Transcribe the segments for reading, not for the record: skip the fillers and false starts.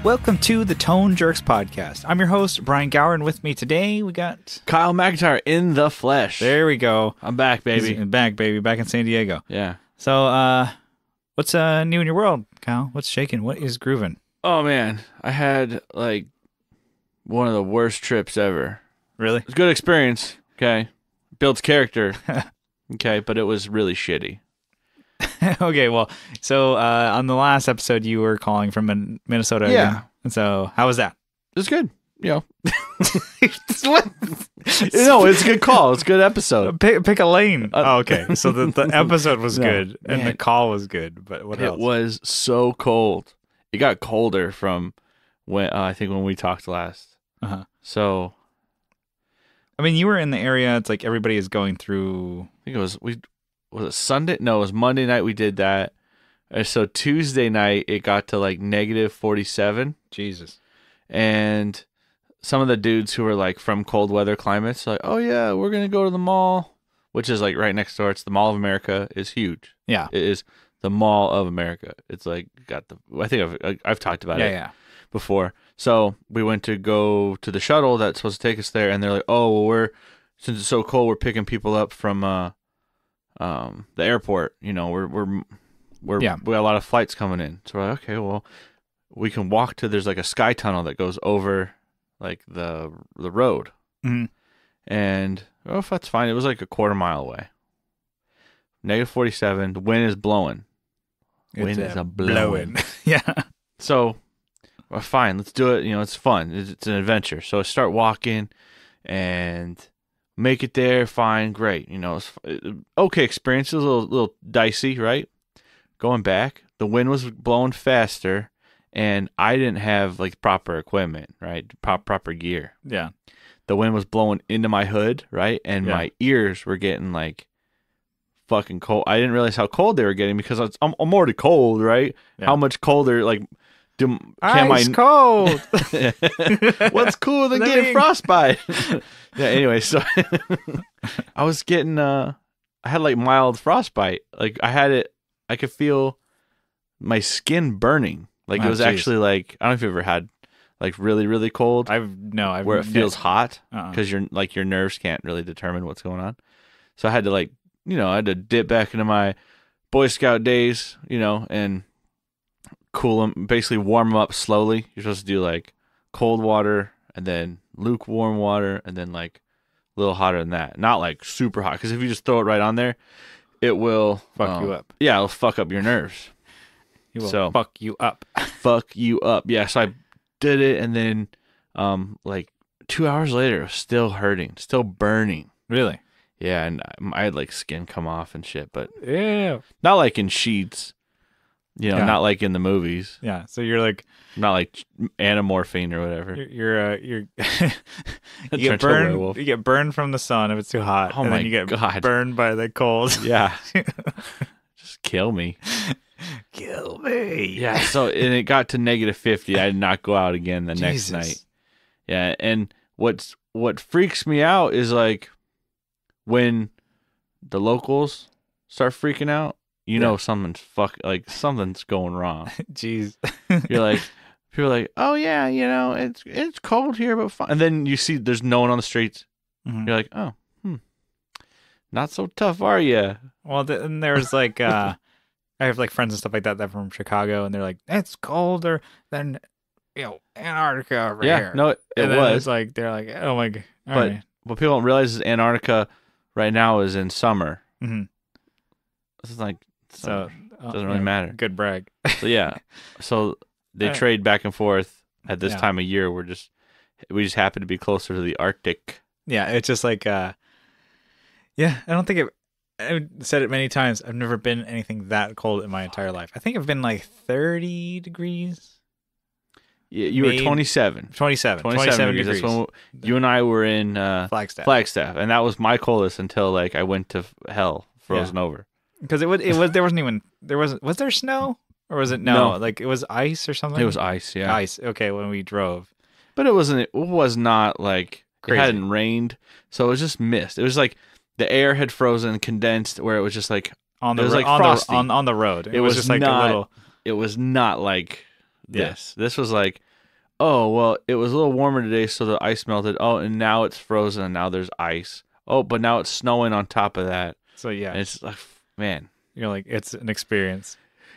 Welcome to the Tone Jerks podcast. I'm your host, Brian Gower, and with me today we got Kyle McIntyre in the flesh. There we go. I'm back, baby. He's back, baby. Back in San Diego. Yeah. So, what's new in your world, Kyle? What's shaking? What is grooving? Oh, man. I had, like, one of the worst trips ever. Really? It was a good experience, okay? Builds character, okay? But it was really shitty. Okay, well, so on the last episode, you were calling from Minnesota. Yeah. Again. And so, how was that? It was good. You know. No, it's a good call. It's a good episode. Pick a lane. Okay. So the episode was No, good, and man. the call was good, but what else? It was so cold. It got colder from when I think when we talked last. Uh-huh. So I mean, you were in the area. It's like everybody is going through. I think it was it Sunday? No, it was Monday night we did that. And so Tuesday night it got to like negative 47. Jesus. And some of the dudes who were like from cold weather climates like, "Oh yeah, we're going to go to the mall," which is like right next door. It's the Mall of America. Is huge. Yeah. It is the Mall of America. It's like I think I've talked about it before. So we went to go to the shuttle that's supposed to take us there, and they're like, "Oh, well, since it's so cold, we're picking people up from the airport. You know, we got a lot of flights coming in." So we're like, "Okay, well, we can walk to." There's like a sky tunnel that goes over like the road, and if that's fine. It was like a quarter mile away. Negative 47. The wind is blowing. Wind is blowing. Yeah. So, well, fine, let's do it. You know, it's fun. It's an adventure. So I start walking and make it there. Fine, great. You know, it's okay experience. It was a little dicey, right? Going back, the wind was blowing faster, and I didn't have like proper equipment, right? Proper gear. Yeah. The wind was blowing into my hood, right? And my ears were getting like fucking cold. I didn't realize how cold they were getting because I'm already cold, right? Yeah. How much colder? Like, ice cold. What's cooler than getting frostbite? Yeah. Anyway, so I was getting I had like mild frostbite. Like I could feel my skin burning. Like it was actually like, I don't know if you've ever had like really, really cold. Where it feels hot because your nerves can't really determine what's going on. So I had to like, I had to dip back into my Boy Scout days, and cool them, basically warm them up slowly. You're supposed to do like cold water and then lukewarm water and then like a little hotter than that. Not like super hot, because if you just throw it right on there, it will fuck you up. Yeah, it'll fuck up your nerves. It will fuck you up. Fuck you up. Yeah, so I did it, and then like 2 hours later, it was still hurting, still burning. Really? Yeah, and I had like skin come off and shit, but yeah, not like in sheets, not like in the movies. Yeah, so you're like not like anamorphine or whatever. You're you get burned from the sun if it's too hot. Oh, and my then you get God. burned by the cold. Yeah, just kill me. Kill me. Yeah. So and it got to negative 50. I did not go out again the next night. Yeah, and what freaks me out is like, when the locals start freaking out, know something's something's going wrong. Jeez. You're like, people are like, "Oh yeah, it's cold here, but fine." And then you see there's no one on the streets. You're like, "Oh, not so tough, are you?" Well, and there's like, I have like friends and stuff like that are from Chicago, and they're like, "It's colder than Antarctica over here." No, it was. It's like they're like, "Oh my God!" But what people don't realize is Antarctica right now is in summer. This is like, so it doesn't really matter. Good brag. So yeah, so they trade back and forth at this time of year. We just happen to be closer to the Arctic. Yeah, it's just like, I don't think I've said it many times. I've never been anything that cold in my entire life. I think I've been like 30 degrees. Yeah, you were 27 degrees. That's when you and I were in Flagstaff, and that was my coldest until like I went to hell, frozen over. Because there wasn't even was there snow, or was it no? Like it was ice or something. It was ice, yeah. Ice. Okay, when we drove, but it was not like crazy. It hadn't rained, so it was just mist. It was like the air had frozen, condensed, where it was just like on the road. It was just like a little. It was not like this. This was like oh, well, it was a little warmer today, so the ice melted. Oh, and now it's frozen, and now there's ice. Oh, but now it's snowing on top of that. So yeah, And it's like, man. you're like, it's an experience.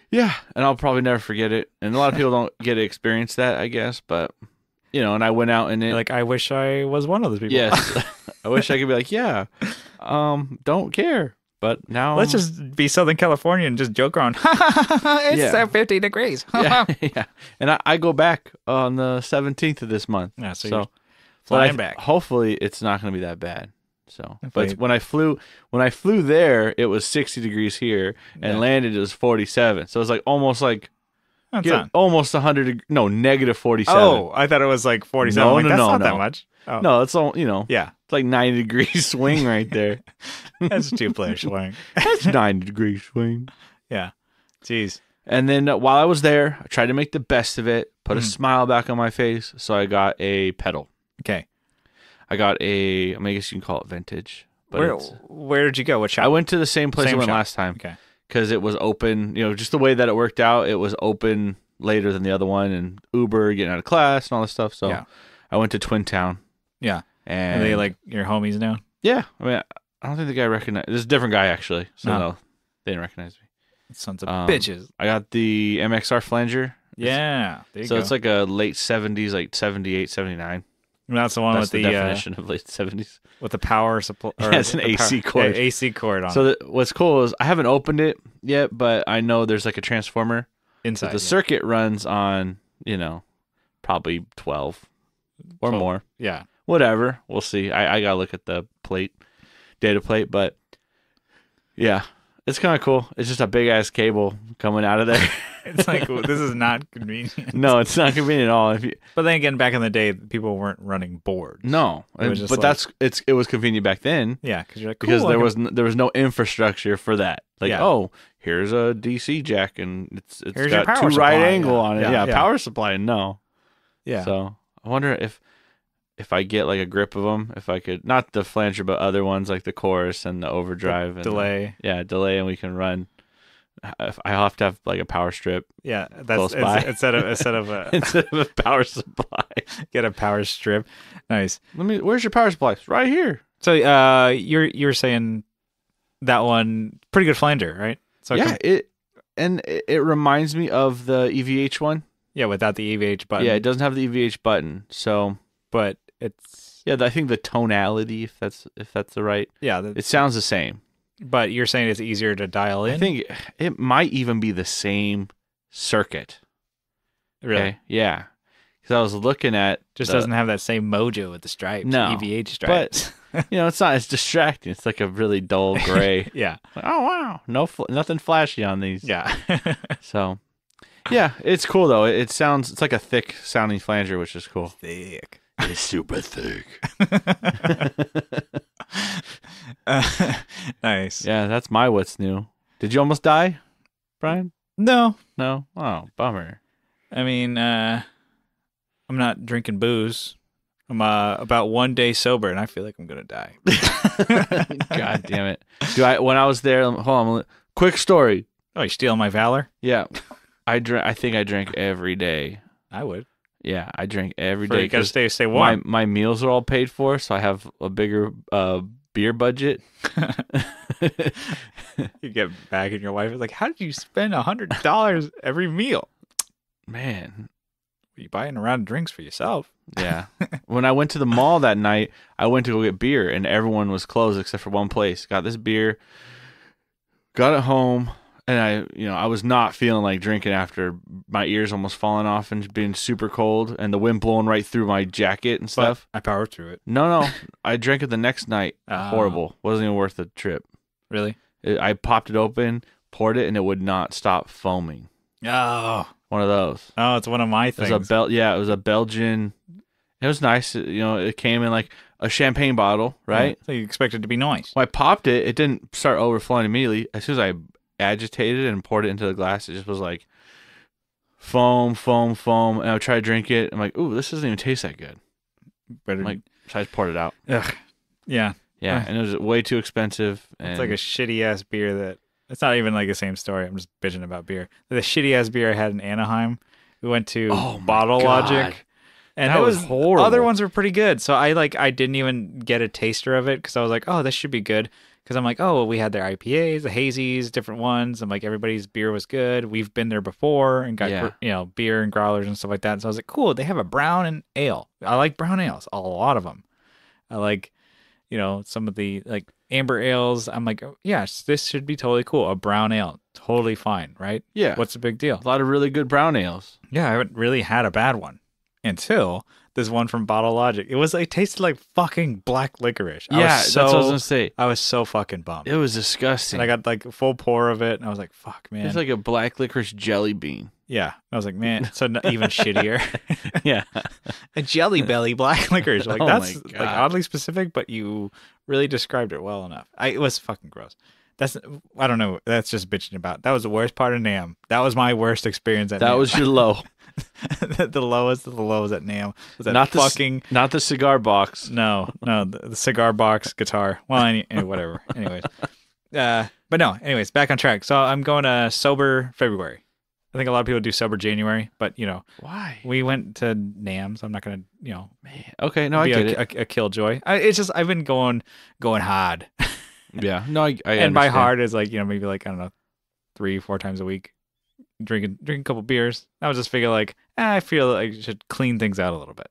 Yeah, and I'll probably never forget it. And a lot of people don't get to experience that, I guess. But, and I went out and You're like, I wish I was one of those people. yes, I wish I could be like, yeah, don't care. But now Let's just be Southern California and just joke around. It's 50 degrees. yeah, yeah. And I go back on the 17th of this month. Yeah, so So you're flying back. Hopefully, it's not going to be that bad. So, Hopefully- but when I flew there, it was 60 degrees here, and Yeah. landed it was 47. So it's like almost like That's not. almost 100. No, negative 47. Oh, I thought it was like 47. No, I'm like, no, that's no, not no. that much. Oh. No, it's all Yeah, it's like 90 degrees swing right there. that's a two-player swing. That's 90 degrees swing. Yeah. Jeez. And then while I was there, I tried to make the best of it, put a smile back on my face. So I got a pedal. Okay. I got I guess you can call it vintage. But Where did you go? What shop? I went to the same place I Same went shop. last time Okay. because it was open. Just the way that it worked out, it was open later than the other one, and Uber, getting out of class and all this stuff. So Yeah. I went to Twin Town. Yeah. And Are they like your homies now? yeah, I mean, I don't think the guy recognized. This is a different guy actually, so No. no, they didn't recognize me. Sons of Um, bitches. I got the MXR flanger. Yeah. There you So go. it's like a late 70s, like 78, 79. And that's the one That's with the the definition of late 70s. with the power supply. Yeah, it's an AC cord. Yeah, AC cord on So what's cool is I haven't opened it yet, but I know there's like a transformer. inside. The circuit runs on, probably 12 or 12. more. Yeah. Whatever. We'll see. I got to look at the data plate, but yeah, it's kind of cool. It's just a big ass cable coming out of there. It's like, well, this is not convenient. No, it's not convenient at all. But then again, back in the day, people weren't running boards. No, It was just but like- it was convenient back then. Yeah, because you're like, Because cool, there was no infrastructure for that. Like, Yeah. oh, here's a DC jack and it's Here's your got power two right supply. angle Yeah. on it. Yeah, Yeah, yeah. power supply. No. yeah. So I wonder if I get like a grip of them, if I could, not the flanger, but other ones like the chorus and the overdrive and delay. delay, and we can run. I'll have to have like a power strip Yeah, Close that's by. instead of a instead of a power supply. get a power strip. Nice. Where's your power supply? It's right here. So you're saying that one pretty good flanger, right? So Yeah, it reminds me of the EVH one. yeah, without the EVH button. Yeah, it doesn't have the EVH button. So but it's yeah, I think the tonality, if that's the right, yeah. it sounds the same. But you're saying it's easier to dial in. I think it might even be the same circuit. really Okay? Yeah, because I was looking at just doesn't have that same mojo with the stripes. No, EVH stripes. it's not as distracting. It's like a really dull gray. yeah, Like, oh wow, nothing flashy on these. yeah. So yeah, it's cool though. It's like a thick sounding flanger, which is cool. Thick. It's super thick. Nice. Yeah, that's my what's new. Did you almost die, Brian? No, No. Oh, bummer. I mean, I'm not drinking booze. I'm about 1 day sober, and I feel like I'm gonna die. God damn it. When I was there, hold on, quick story. Oh, you stealing my valor? Yeah. I think I drank every day. I would. Yeah, I drink every You day. gotta 'cause stay warm. my meals are all paid for, so I have a bigger beer budget. You get back, and your wife is like, "How did you spend $100 every meal? Man, Are you buying a round of drinks for yourself?" yeah. When I went to the mall that night, I went to go get beer, and everyone was closed except for one place. Got this beer, got it home, and I was not feeling like drinking after my ears almost falling off and being super cold, and the wind blowing right through my jacket and stuff. But I powered through it. No, I drank it the next night. Oh. Horrible. Wasn't even worth the trip. Really? I popped it open, poured it, and it would not stop foaming. Oh, One of those. it's one of my It things. was it was a Belgian. It was nice. It came in like a champagne bottle, right? Yeah, so you expect it to be nice. When I popped it, it didn't start overflowing immediately. As soon as I agitated and poured it into the glass, it just was like foam. And I would try to drink it. I'm like, ooh, this doesn't even taste that good. Better. I'm like, so I just poured it out. Ugh. Yeah. Yeah, and it was way too expensive. And It's like a shitty ass beer that it's not even like the same story. I'm just bitching about beer. The shitty ass beer I had in Anaheim. We went to Oh my Bottle God. Logic. And That it was horrible. Other ones were pretty good. So I didn't even get a taster of it because I was like, oh, this should be good. Because I'm like, oh, well, we had their IPAs, the hazies, different ones. I'm like, everybody's beer was good. We've been there before and got beer and growlers and stuff like that. So I was like, cool. They have a brown and ale. I like brown ales, a lot of them. I like, some of the like amber ales. I'm like, oh, yes, this should be totally cool. A brown ale, totally fine, right? Yeah. What's the big deal? A lot of really good brown ales. Yeah, I haven't really had a bad one until this one from Bottle Logic. It tasted like fucking black licorice. That's what I was gonna say. I was so fucking bummed. It was disgusting. And I got like a full pour of it, and I was like, "Fuck, man!" It's like a black licorice jelly bean. Yeah, I was like, "Man, so even shittier." Yeah, a jelly belly black licorice. Like that's my God. like oddly specific, but you really described it well enough. It was fucking gross. I don't know. That's just bitching about. That was the worst part of NAMM. That was my worst experience at NAMM. That was your low. The lowest of the lows at NAMM was that not the cigar box. No, the cigar box guitar. Well, whatever. Anyways, but no. Anyways, back on track. So I'm going to sober February. I think a lot of people do sober January, but why? We went to NAMM, so I'm not gonna Man. Okay, no, I get it. A killjoy. It's just I've been going hard. Yeah, no, I and understand. by hard is like maybe like I don't know 3-4 times a week. Drinking a couple beers. I was just figure like I feel like I should clean things out a little bit,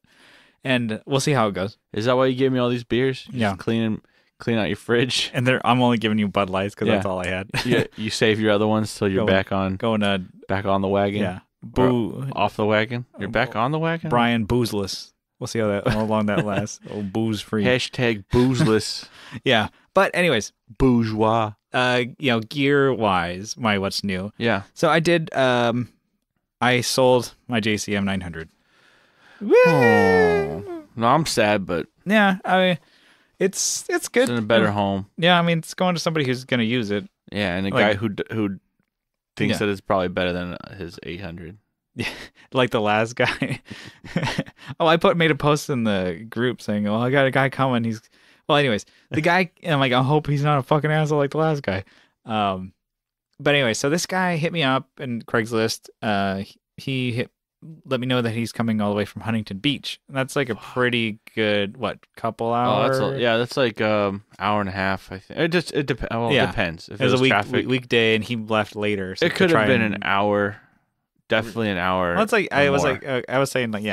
and we'll see how it goes. Is that why you gave me all these beers? Yeah, just clean out your fridge. And I'm only giving you Bud Lights because that's all I had. You save your other ones till you're back on the wagon. Yeah, off the wagon. You're back on the wagon. Brian Boozeless. We'll see how long that lasts. Oh, booze free. Hashtag boozeless. Yeah, but anyways, bourgeois. Gear wise, my what's new. Yeah. So I did. I sold my JCM 900. Oh. No, I'm sad, but yeah, I mean, it's good. It's in a better home. Yeah, I mean, it's going to somebody who's gonna use it. Yeah, and a guy who thinks that it's probably better than his 800. Yeah, like the last guy. I made a post in the group saying, "Oh, I got a guy coming. Anyways, the guy. And I'm like, I hope he's not a fucking asshole like the last guy." But anyway, so this guy hit me up in Craigslist. He let me know that he's coming all the way from Huntington Beach. And that's like a pretty good couple hours. That's like hour and a half. I think it depends. Well, it depends. If it was a traffic. weekday, and he left later. So it could have been an hour. Definitely an hour. Well, it's like I was saying like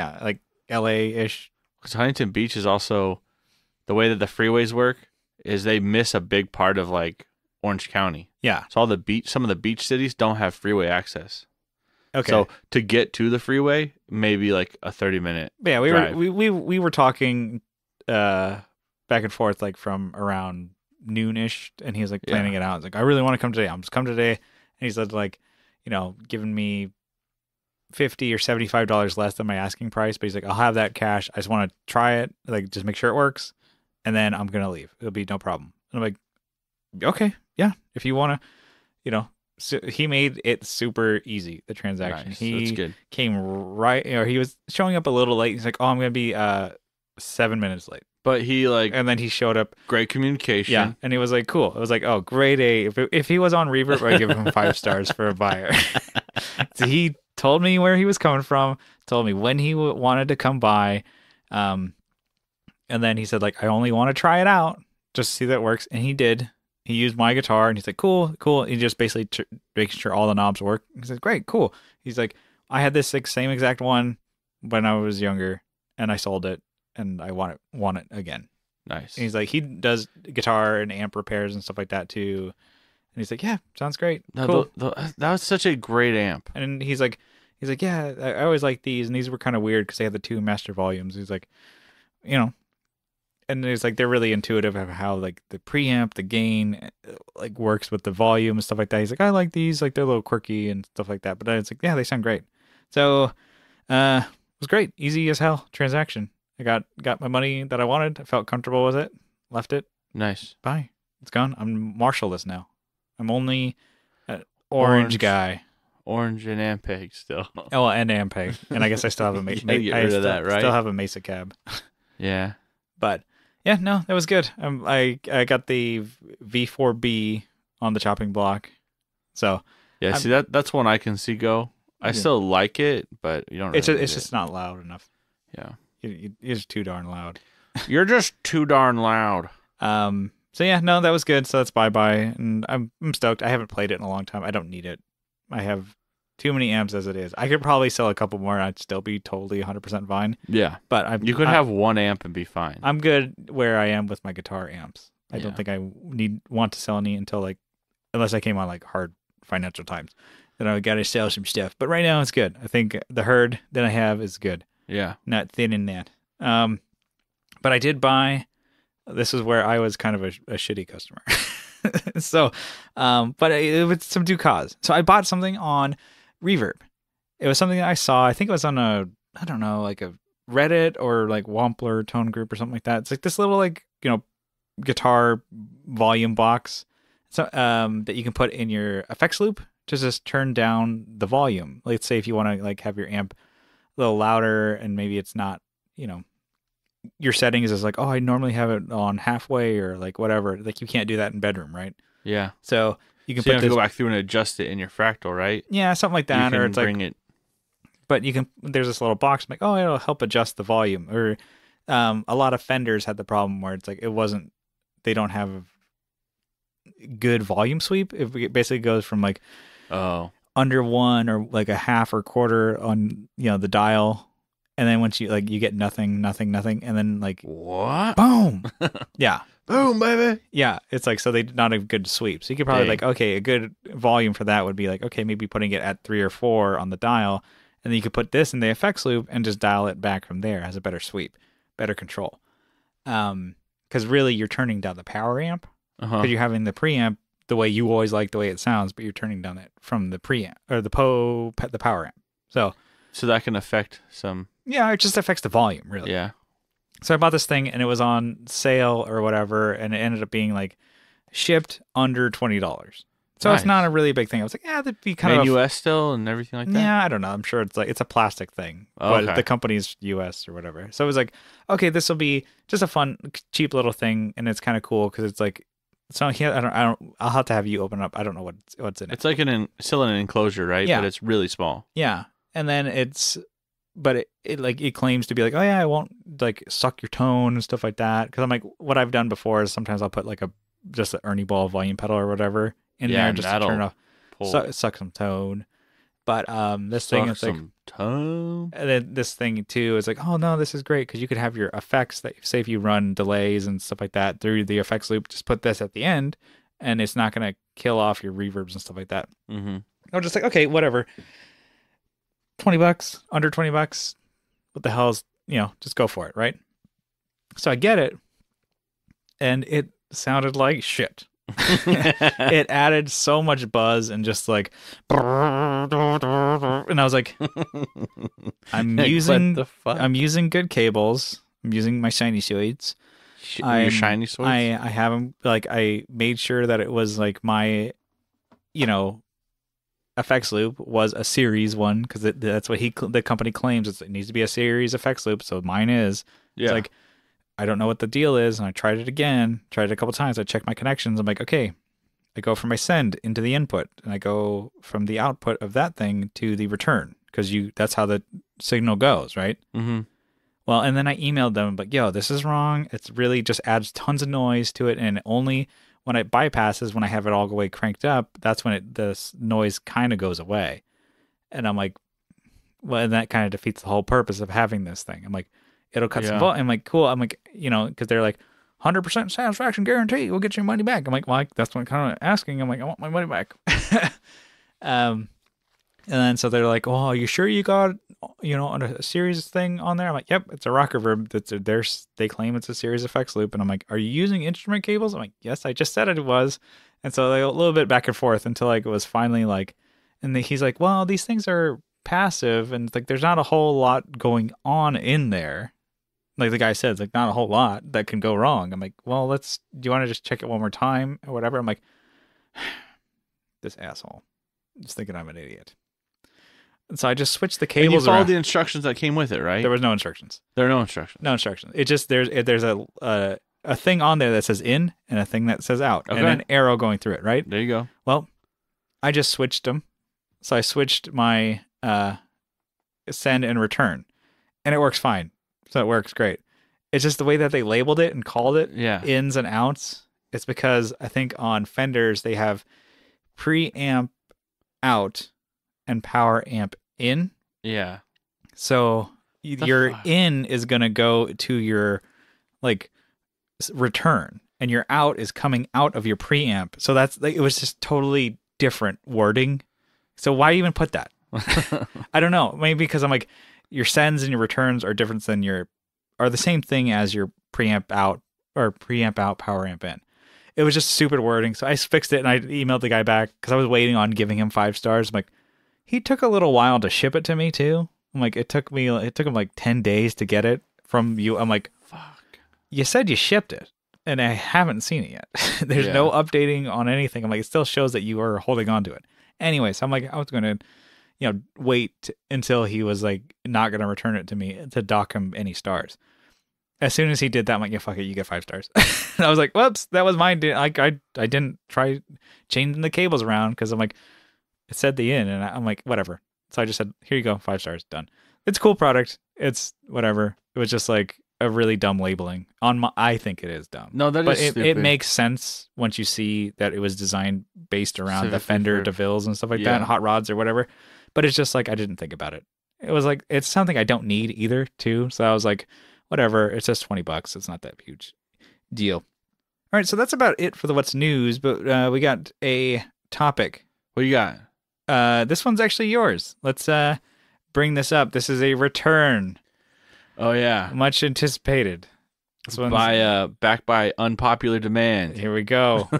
LA-ish. Because Huntington Beach is also the way that the freeways work is they miss a big part of like Orange County. Yeah. So some of the beach cities don't have freeway access. Okay. So to get to the freeway, maybe like a 30-minute. Yeah, drive. we were talking back and forth like from around noonish, and he was like planning it out. He's like, I really want to come today. I'm just come today, and he said like, giving me $50 or $75 less than my asking price, but he's like, I'll have that cash. I just want to try it, like just make sure it works, and then I'm gonna leave. It'll be no problem. And I'm like, okay, yeah, if you want to, so he made it super easy, the transaction. Nice. He That's good. came right, he was showing up a little late. He's like, oh, I'm gonna be 7 minutes late. But he like, and then he showed up. Great communication. Yeah, and he was like, cool. It was like, oh, grade A. If he was on Reverb, I'd give him 5 stars for a buyer. So he told me where he was coming from, told me when he wanted to come by, and then he said like, I only want to try it out just to see that it works, and he did. He used my guitar, and he's like, cool. He just basically making sure all the knobs work. He said, great, cool. He's like, I had this same exact one when I was younger, and I sold it, and I want it again. Nice. And he's like, he does guitar and amp repairs and stuff like that too. And he's like, yeah, sounds great. Cool. That was such a great amp. And he's like, yeah, I always like these, and these were kind of weird because they had the 2 master volumes. He's like, and it's like they're really intuitive of how like the preamp, the gain, like works with the volume and stuff like that. He's like, I like these, like they're a little quirky and stuff like that. But it's like, yeah, they sound great. So, it was great, easy as hell transaction. I got my money that I wanted. I felt comfortable with it. Left it. Nice. Bye. It's gone. I'm Marshall-less now. I'm only an orange guy. Orange and Ampeg still. Oh, and Ampeg. And I guess I still have a Mesa. Get rid of that, right? Still have a Mesa cab. Yeah. But yeah, no, that was good. I got the V4B on the chopping block. So yeah, see that's one I can see go. I still like it, but you don't. It's just not loud enough. Yeah. You're just too darn loud. You're just too darn loud. So yeah, no, that was good. So that's bye-bye. And I'm stoked. I haven't played it in a long time. I don't need it. I have too many amps as it is. I could probably sell a couple more and I'd still be totally 100% fine. Yeah. But you could have one amp and be fine. I'm good where I am with my guitar amps. I Yeah. don't think I want to sell any until like, unless I came on like hard financial times. Then I got to sell some stuff. But right now it's good. I think the herd that I have is good. Yeah. Not thin in that. But I did buy, this is where I was kind of a shitty customer. So, but it was some due cause. So I bought something on Reverb. It was something that I saw. I think it was on I don't know, like a Reddit or like Wampler Tone Group or something like that. It's like this little like, guitar volume box. So, that you can put in your effects loop to just turn down the volume. Let's say if you want to like have your amp a little louder and maybe it's not, your settings is like, oh, I normally have it on halfway or like whatever. Like you can't do that in bedroom, right? Yeah. So you can you put have this, to go back through and adjust it in your fractal, right? yeah, something like that. Or it's bring like, it. but you can, there's this little box like, oh, it'll help adjust the volume. Or a lot of Fenders had the problem where it's like, they don't have good volume sweep. It basically goes from like, under 1 or like a half or quarter on, the dial. And then once you like, you get nothing. And then like, what? Boom. Yeah. Boom, baby. Yeah. It's like, so they not a good sweep. So you could probably like, okay, a good volume for that would be like, okay, maybe putting it at 3 or 4 on the dial. And then you could put this in the effects loop and just dial it back from there. It has a better sweep, better control. Because really you're turning down the power amp because you're having the preamp the way you always like the way it sounds, but you're turning down it from the preamp or the power amp. So that can affect some. Yeah, it just affects the volume, really. Yeah. So I bought this thing and it was on sale or whatever, and it ended up being like shipped under $20. So Nice. It's not a really big thing. I was like, yeah, that'd be kind Made of US still and everything like that. Yeah, I don't know. I'm sure it's a plastic thing, but the company's US or whatever. So it was like, okay, this will be just a fun, cheap little thing, and it's kind of cool because it's like, so here I don't. I'll have to have you open up. I don't know what's in it. It's like still an enclosure, right? Yeah. But it's really small. Yeah, and then it claims to be like, oh yeah, I won't like suck your tone and stuff like that. Because I'm like, what I've done before is sometimes I'll put like just an Ernie Ball volume pedal or whatever in there just to turn off, suck some tone. But this thing is like tone. And then this thing too is like, oh no, this is great because you could have your effects that say if you run delays and stuff like that through the effects loop, just put this at the end, and it's not gonna kill off your reverbs and stuff like that. Mm-hmm. I'm just like, okay, whatever. $20, under $20. What the hell is, just go for it, right? So I get it, and it sounded like shit. It added so much buzz and just like, and I was like, I'm using good cables. I'm using my shiny suites. Your shiny suites? I have them, like, I made sure that it was like my, effects loop was a series one because that's what the company claims. It needs to be a series effects loop. So mine is. Yeah. It's like, I don't know what the deal is, and I tried it a couple times. I checked my connections. I'm like, okay, I go from my send into the input, and I go from the output of that thing to the return because that's how the signal goes, right? Mm-hmm. Well, and then I emailed them, like, yo, this is wrong. It's really just adds tons of noise to it, and only when it bypasses, when I have it all the way cranked up, that's when the noise kind of goes away. And I'm like, well, and that kind of defeats the whole purpose of having this thing. I'm like, it'll cut some volume. I'm like, cool. I'm like, because they're like 100% satisfaction guarantee. We'll get your money back. I'm like, well, that's what I'm kind of asking. I'm like, I want my money back. And then so they're like, oh, are you sure you got, on a series thing on there? I'm like, yep, it's a rock reverb. They claim it's a series effects loop. And I'm like, are you using instrument cables? I'm like, yes, I just said it was. And so they a little bit back and forth until like it was finally like, and he's like, well, these things are passive, and it's like there's not a whole lot going on in there. Like the guy said, it's like not a whole lot that can go wrong. I'm like, well, do you want to just check it one more time or whatever? I'm like, this asshole, just thinking I'm an idiot. And so I just switched the cables. And you followed the instructions that came with it, right? There was no instructions. There are no instructions. No instructions. It just there's a thing on there that says in and a thing that says out, and an arrow going through it, right? There you go. Well, I just switched them. So I switched my send and return, and it works fine. So it works great. It's just the way that they labeled it and called it Yeah. ins and outs. It's because I think on Fenders they have preamp out and power amp in. Yeah. So your fuck? in is going to go to your like return and your out is coming out of your preamp. So that's like, it was just totally different wording. So why even put that? I don't know. Maybe because I'm like, your sends and your returns are different than are the same thing as your preamp out or preamp out, power amp in. It was just stupid wording. So I fixed it and I emailed the guy back because I was waiting on giving him 5 stars. I'm like, he took a little while to ship it to me too. I'm like, it took him like 10 days to get it from you. I'm like, Fuck. You said you shipped it and I haven't seen it yet. There's no updating on anything. I'm like, it still shows that you are holding on to it. Anyway, so I'm like, I was going to, wait until he was like not going to return it to me to dock him any stars. As soon as he did that, I'm like, yeah, fuck it, you get 5 stars. And I was like, whoops, that was mine. I didn't try changing the cables around because I'm like, it said the in, and I'm like, whatever. So I just said, here you go, 5 stars, done. It's a cool product. It's whatever. It was just like a really dumb labeling. I think it is dumb. No, that but is stupid. It makes sense once you see that it was designed based around the Fender DeVilles and stuff like that, and hot rods or whatever. But it's just like, I didn't think about it. It was like, it's something I don't need either, too. So I was like, whatever, it's just $20. It's not that huge deal. All right, so that's about it for the What's News, but we got a topic. What you got? This one's actually yours. Let's bring this up. This is a return. Oh, yeah. Much anticipated. This one's back by unpopular demand. Here we go.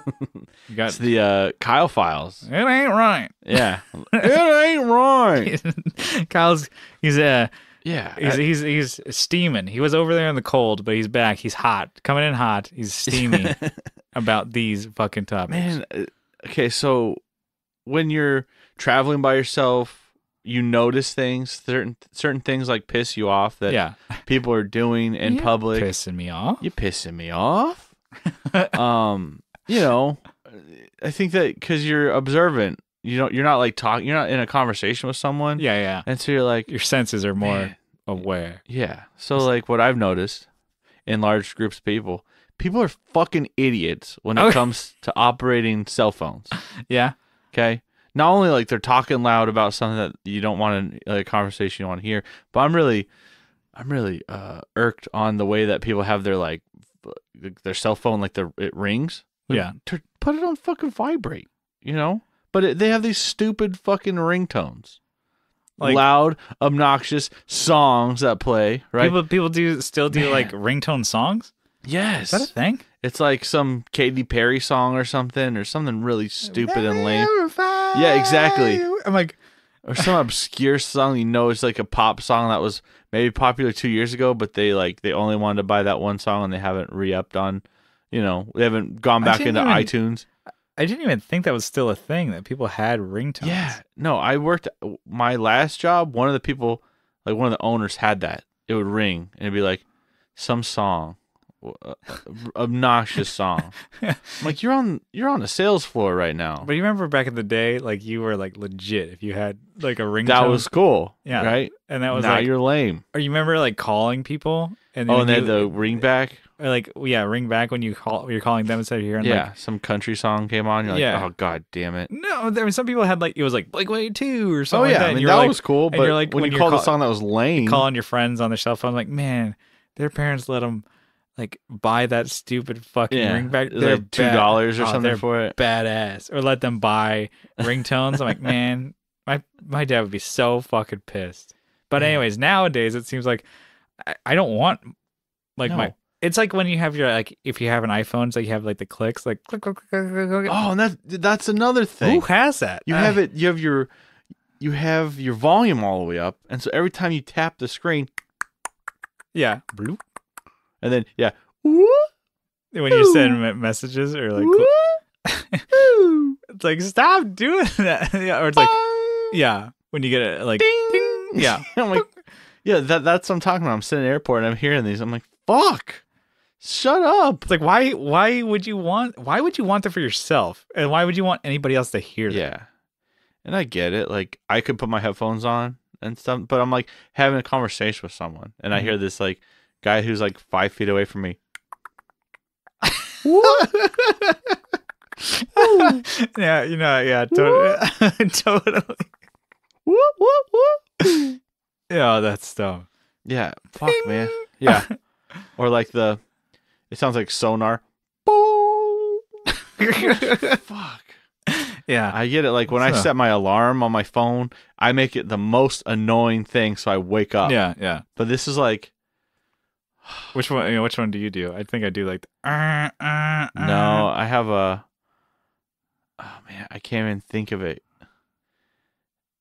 You got it's the Kyle files. It ain't right. Yeah. It ain't right. Kyle's Yeah. He's steaming. He was over there in the cold, but he's back. He's hot. Coming in hot. He's steaming about these fucking topics. Man, okay, so when you're traveling by yourself, you notice things, certain things like piss you off that people are doing in public. Pissing me off. You pissing me off. I think that because you're observant, you're not like talking, you're not in a conversation with someone. Yeah. And so you're like, your senses are more aware. Yeah. So like what I've noticed in large groups of people are fucking idiots when it comes to operating cell phones. Yeah. Okay. Not only like they're talking loud about something that you don't want a conversation you want to hear, but I'm really irked on the way that people have their cell phone, like it rings. Yeah. Put it on fucking vibrate, But they have these stupid fucking ringtones. Like, loud, obnoxious songs that play, right? People still do like ringtone songs? Yes. Is that a thing? It's like some Katy Perry song or something really stupid and lame. Yeah, exactly. I'm like, or some obscure song, it's like a pop song that was maybe popular 2 years ago, but they only wanted to buy that one song and they haven't re-upped on, they haven't gone back into iTunes. I didn't even think that was still a thing, that people had ringtones. Yeah. No, I worked my last job. One of the people, like one of the owners had that. It would ring and it'd be like some song, obnoxious song. I'm like, you're on the sales floor right now. But you remember back in the day, like you were like legit if you had like a ringtone. That was cool. Yeah. Right? And that was now like, you're lame. Or you remember like calling people and they had the ring back? Or like, ring back when you're calling them instead of hearing some country song came on. You're like, oh god damn it. No, there was some people had like, it was like Blink-182 or something. Oh yeah, like that. I mean, that like, was cool. But like, when you called a song that was lame, calling your friends on their cell phone, like, man, their parents let them like buy that stupid fucking ring back. They're like $2 or something for it. Badass. Or let them buy ringtones. I'm like, man, my dad would be so fucking pissed. But anyways, nowadays it seems like I don't want like it's like when you have your like if you have an iPhone, it's like you have like the clicks, like click, click, click, click, click. Oh, and that's another thing. Who has that? You have it. You have your volume all the way up, and so every time you tap the screen, and then when you send messages or like, it's like stop doing that. Or it's like when you get it like ding. Yeah, I'm like that's what I'm talking about. I'm sitting in the airport and I'm hearing these. I'm like, fuck. Shut up. It's like why would you want that for yourself? And why would you want anybody else to hear that? Yeah. And I get it. Like I could put my headphones on and stuff. But I'm like having a conversation with someone, and I hear this like guy who's like 5 feet away from me. Yeah, yeah, totally. Totally. Whoop, whoop, whoop. Yeah, that's dumb. Yeah, fuck, man. Yeah, or like it sounds like sonar. Fuck. Yeah, I get it. Like when I set my alarm on my phone, I make it the most annoying thing so I wake up. yeah. But this is like, which one? Which one do you do? I think I do like. No, I have a. Oh man, I can't even think of it.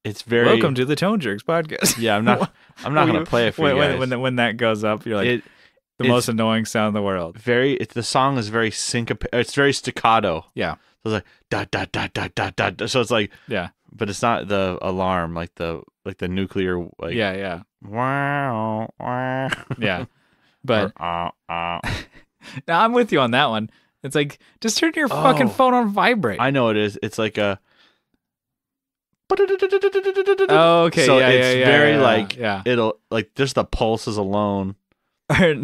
It's very. Welcome to the Tone Jerks podcast. Yeah, I'm not gonna play it for you guys. When that goes up, you're like the most annoying sound in the world. The song is very syncopated. It's very staccato. Yeah. So it's like dot dot dot dot dot dot. So it's like yeah, but it's not the alarm like the nuclear like yeah wow wow yeah. But now I'm with you on that one. It's like just turn your fucking phone on vibrate. I know it is. It's like a. Oh, okay. So yeah, it's very like yeah. it'll like just the pulses alone.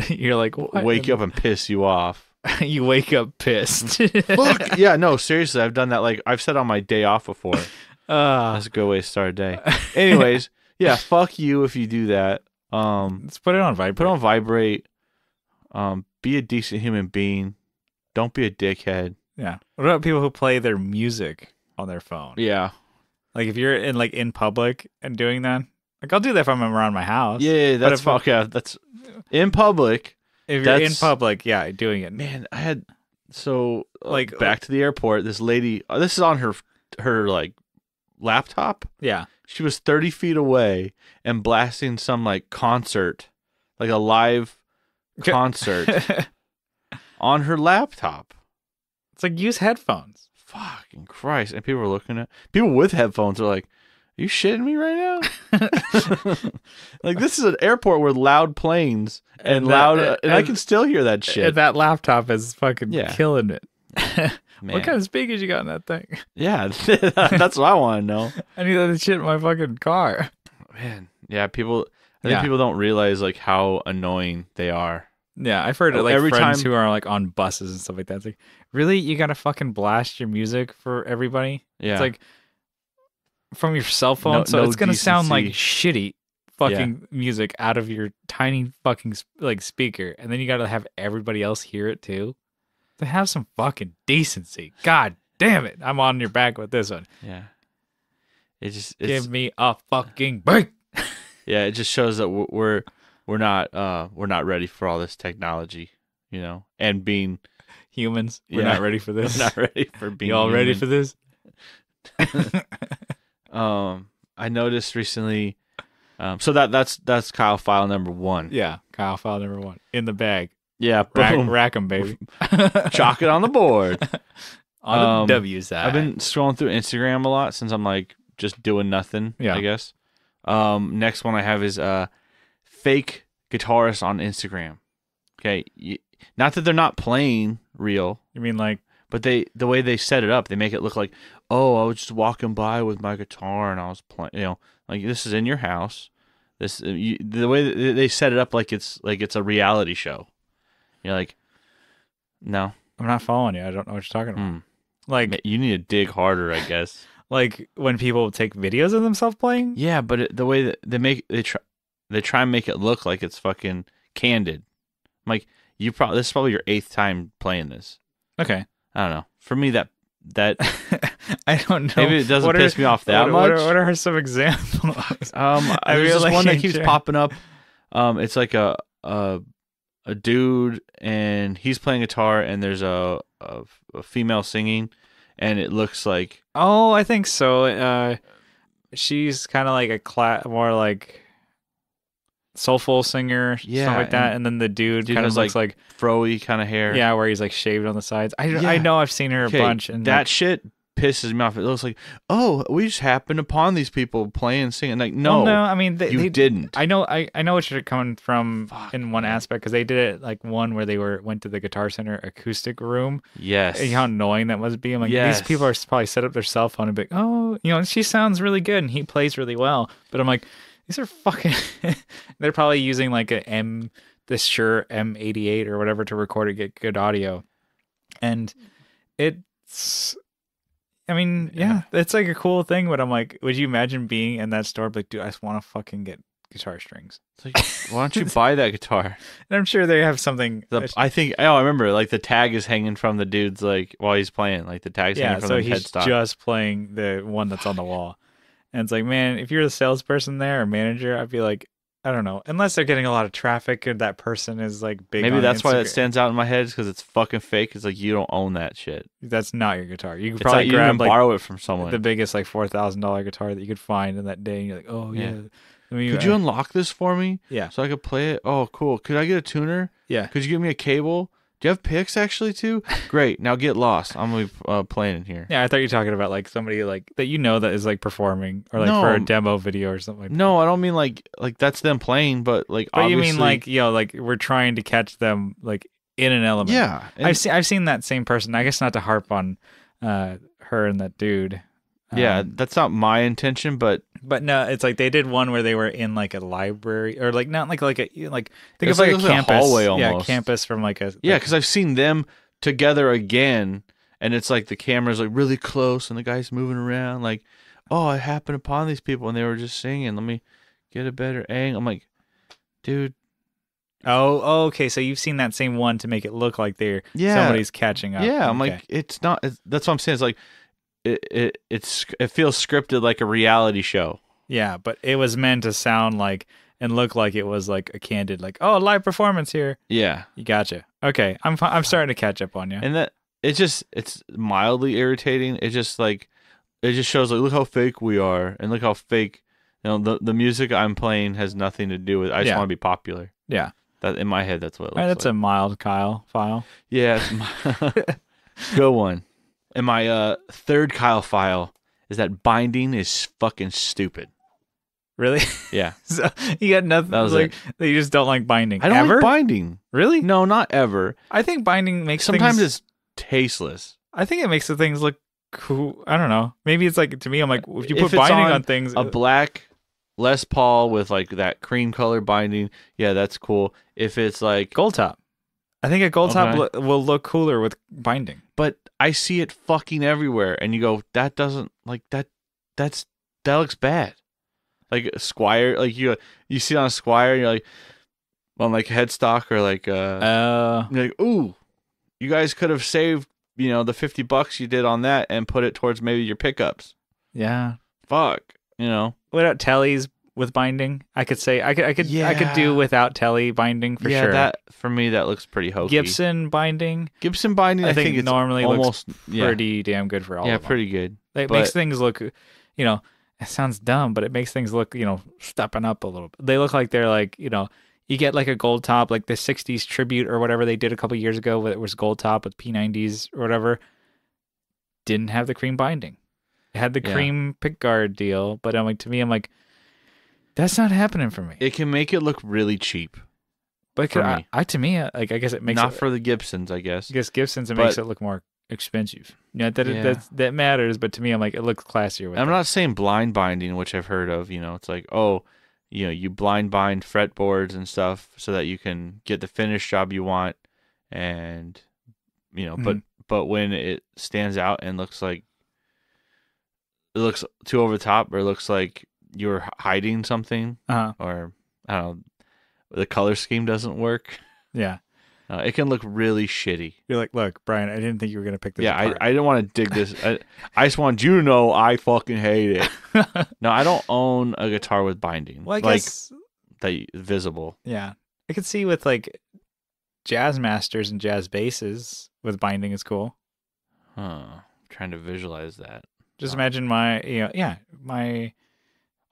You're like what? Wake you up and piss you off. You wake up pissed. Fuck yeah, no, seriously, I've done that. Like I've said on my day off before. That's a good way to start a day. Anyways, yeah, fuck you if you do that. Let's put it on vibrate. Put it on vibrate. Be a decent human being. Don't be a dickhead. Yeah. What about people who play their music on their phone? Yeah. Like if you're in public and doing that, like I'll do that if I'm around my house. Yeah, that's fuck yeah. That's in public. If you're in public, yeah, doing it. Man, I had like back to the airport. This lady, this is on her like laptop. Yeah, she was 30 feet away and blasting some like concert, like a live concert on her laptop. It's like use headphones. Fucking Christ! And people were looking at people with headphones are like, "Are you shitting me right now?" Like this is an airport with loud planes and loud, and I can still hear that shit. And that laptop is fucking killing it. Man. What kind of speakers you got in that thing? Yeah, that's what I want to know. I need that shit in my fucking car. Man, yeah, people. I think people don't realize like how annoying they are. Yeah, I've heard it like friends who are like on buses and stuff like that. It's like, really, you gotta fucking blast your music for everybody? Yeah, it's like from your cell phone, so it's gonna sound like shitty fucking music out of your tiny fucking like speaker, and then you gotta have everybody else hear it too. To have some fucking decency. God damn it, I'm on your back with this one. Yeah, it's give me a fucking break. Yeah, it just shows that we're not ready for all this technology, you know, and being humans. We're not ready for this. We're not ready for being. Y'all ready for this? I noticed recently. So that's Kyle file number 1. Yeah, Kyle file number 1 in the bag. Yeah, boom. Rack 'em, baby. Chalk it on the board. On the W side. I've been scrolling through Instagram a lot since I'm like just doing nothing. Yeah, I guess. Next one I have is fake guitarists on Instagram. Okay, not that they're not playing real. You mean like? But the way they set it up, they make it look like, oh, I was just walking by with my guitar and I was playing. You know, like this is in your house. The way they set it up, like it's a reality show. You're like, no, I'm not following you. I don't know what you're talking about. Like you need to dig harder, I guess. Like when people take videos of themselves playing. Yeah, but the way that they try and make it look like it's fucking candid. I'm like, this is probably your 8th time playing this. Okay. I don't know. For me, that I don't know. Maybe it doesn't piss me off that much. What are some examples? There's this one that keeps popping up. It's like a dude and he's playing guitar and there's a female singing and it looks like. Oh, I think so. She's kind of like a more like soulful singer, stuff like that. And then the dude kind of looks like fro-y kind of hair. Yeah, where he's like shaved on the sides. I know I've seen her a bunch. And that shit pisses me off. It looks like, oh, we just happened upon these people playing, singing. Like, no, I mean, they didn't. I know what you're coming from in one aspect because they did it like one where they went to the Guitar Center acoustic room. Yes, and how annoying that must be. I'm like, these people are probably set up their cell phone and be like, oh, she sounds really good and he plays really well. But I'm like, These are fucking. They're probably using like this Shure M88 or whatever to record it, get good audio, and it's. I mean, yeah, it's like a cool thing, but I'm like, would you imagine being in that store? Like, dude, I just want to fucking get guitar strings. It's like, why don't you buy that guitar? And I'm sure they have something. I think. Oh, I remember. Like the tag is hanging from the dude's like while he's playing. Like the tag's hanging from the headstock. So he's just playing the one that's on the wall. And it's like, man, if you're the salesperson there or manager, I'd be like, I don't know. Unless they're getting a lot of traffic and that person is like big. Maybe that's Instagram. why that stands out in my head, because it's fucking fake. It's like you don't own that shit. That's not your guitar. You could It's probably not, grab you can borrow it from someone. The biggest like $4,000 guitar that you could find in that day, and you're like, oh yeah. Could you unlock this for me? Yeah. So I could play it? Oh, cool. Could I get a tuner? Yeah. Could you give me a cable? Do you have picks actually too? Great. Now get lost. I'm going to be playing in here. Yeah, I thought you were talking about like somebody like that that is like performing or like for a demo video or something like that. No, I don't mean like that's them playing, but like but obviously... you mean like, like we're trying to catch them like in an element. Yeah. I've seen that same person. I guess not to harp on her and that dude. Yeah, that's not my intention, but no, it's like they did one where they were in like a library or like not like a think it's of like a a campus hallway almost. Yeah, campus from like a because I've seen them together again, and it's like the camera's like really close, and the guy's moving around like, oh, I happened upon these people, and they were just singing. Let me get a better angle. I'm like, dude. Oh, okay. So you've seen that same one to make it look like somebody's catching up. Yeah, I'm like, it's not. That's what I'm saying. It's like. It feels scripted like a reality show. Yeah, but it was meant to sound like and look like it was like a candid, like, oh, live performance here. Yeah, you gotcha. Okay, I'm starting to catch up on you. And that it's mildly irritating. It just shows like, look how fake we are, and look how fake. The music I'm playing has nothing to do with. I just want to be popular. Yeah, that in my head, that's what it looks like. That's a mild Kyle file. Yeah, good one. And my third Kyle file is that binding is fucking stupid. Really? Yeah. So you got nothing. That was like that. You just don't like binding. I don't like binding. Really? No, not ever. I think binding makes sometimes it's tasteless. I think it makes the things look cool. I don't know. Maybe it's like to me. I'm like, if you put binding on things, a black Les Paul with like that cream color binding, yeah, that's cool. If it's like gold top. I think a gold top will look cooler with binding. But I see it fucking everywhere, and you go, that doesn't like that. That looks bad. Like a Squire, like you see it on a Squire, and you're like on like headstock or like you're like, ooh, you guys could have saved the $50 you did on that and put it towards maybe your pickups. Yeah. Fuck. Without tellies with binding, I could say I could do without telly binding for sure. That for me that looks pretty hokey. Gibson binding, I think it's normally almost looks pretty damn good for all of them. Yeah, pretty good. It makes things look, it sounds dumb, but it makes things look, stepping up a little bit. They look like they're like, you get like a gold top, like the 60s tribute or whatever they did a couple years ago, where it was gold top with P90s or whatever. Didn't have the cream binding. It had the cream pickguard deal, but I'm like, that's not happening for me. It can make it look really cheap. But to me, I guess it makes not for the Gibsons, I guess. I guess Gibsons, it makes it look more expensive. That matters, but to me, I'm like, it looks classier. I'm not saying blind binding, which I've heard of. It's like, you blind bind fretboards and stuff so that you can get the finished job you want, and but when it stands out and looks like it looks too over the top, or it looks like you're hiding something, or I don't know, the color scheme doesn't work. Yeah. It can look really shitty. You're like, look, Brian, I didn't think you were going to pick this apart. I didn't want to dig this. I just want you to know I fucking hate it. No, I don't own a guitar with binding. Well, I guess... Like, visible. Yeah. I could see with, like, jazz masters and jazz basses with binding is cool. I'm trying to visualize that. Just imagine my...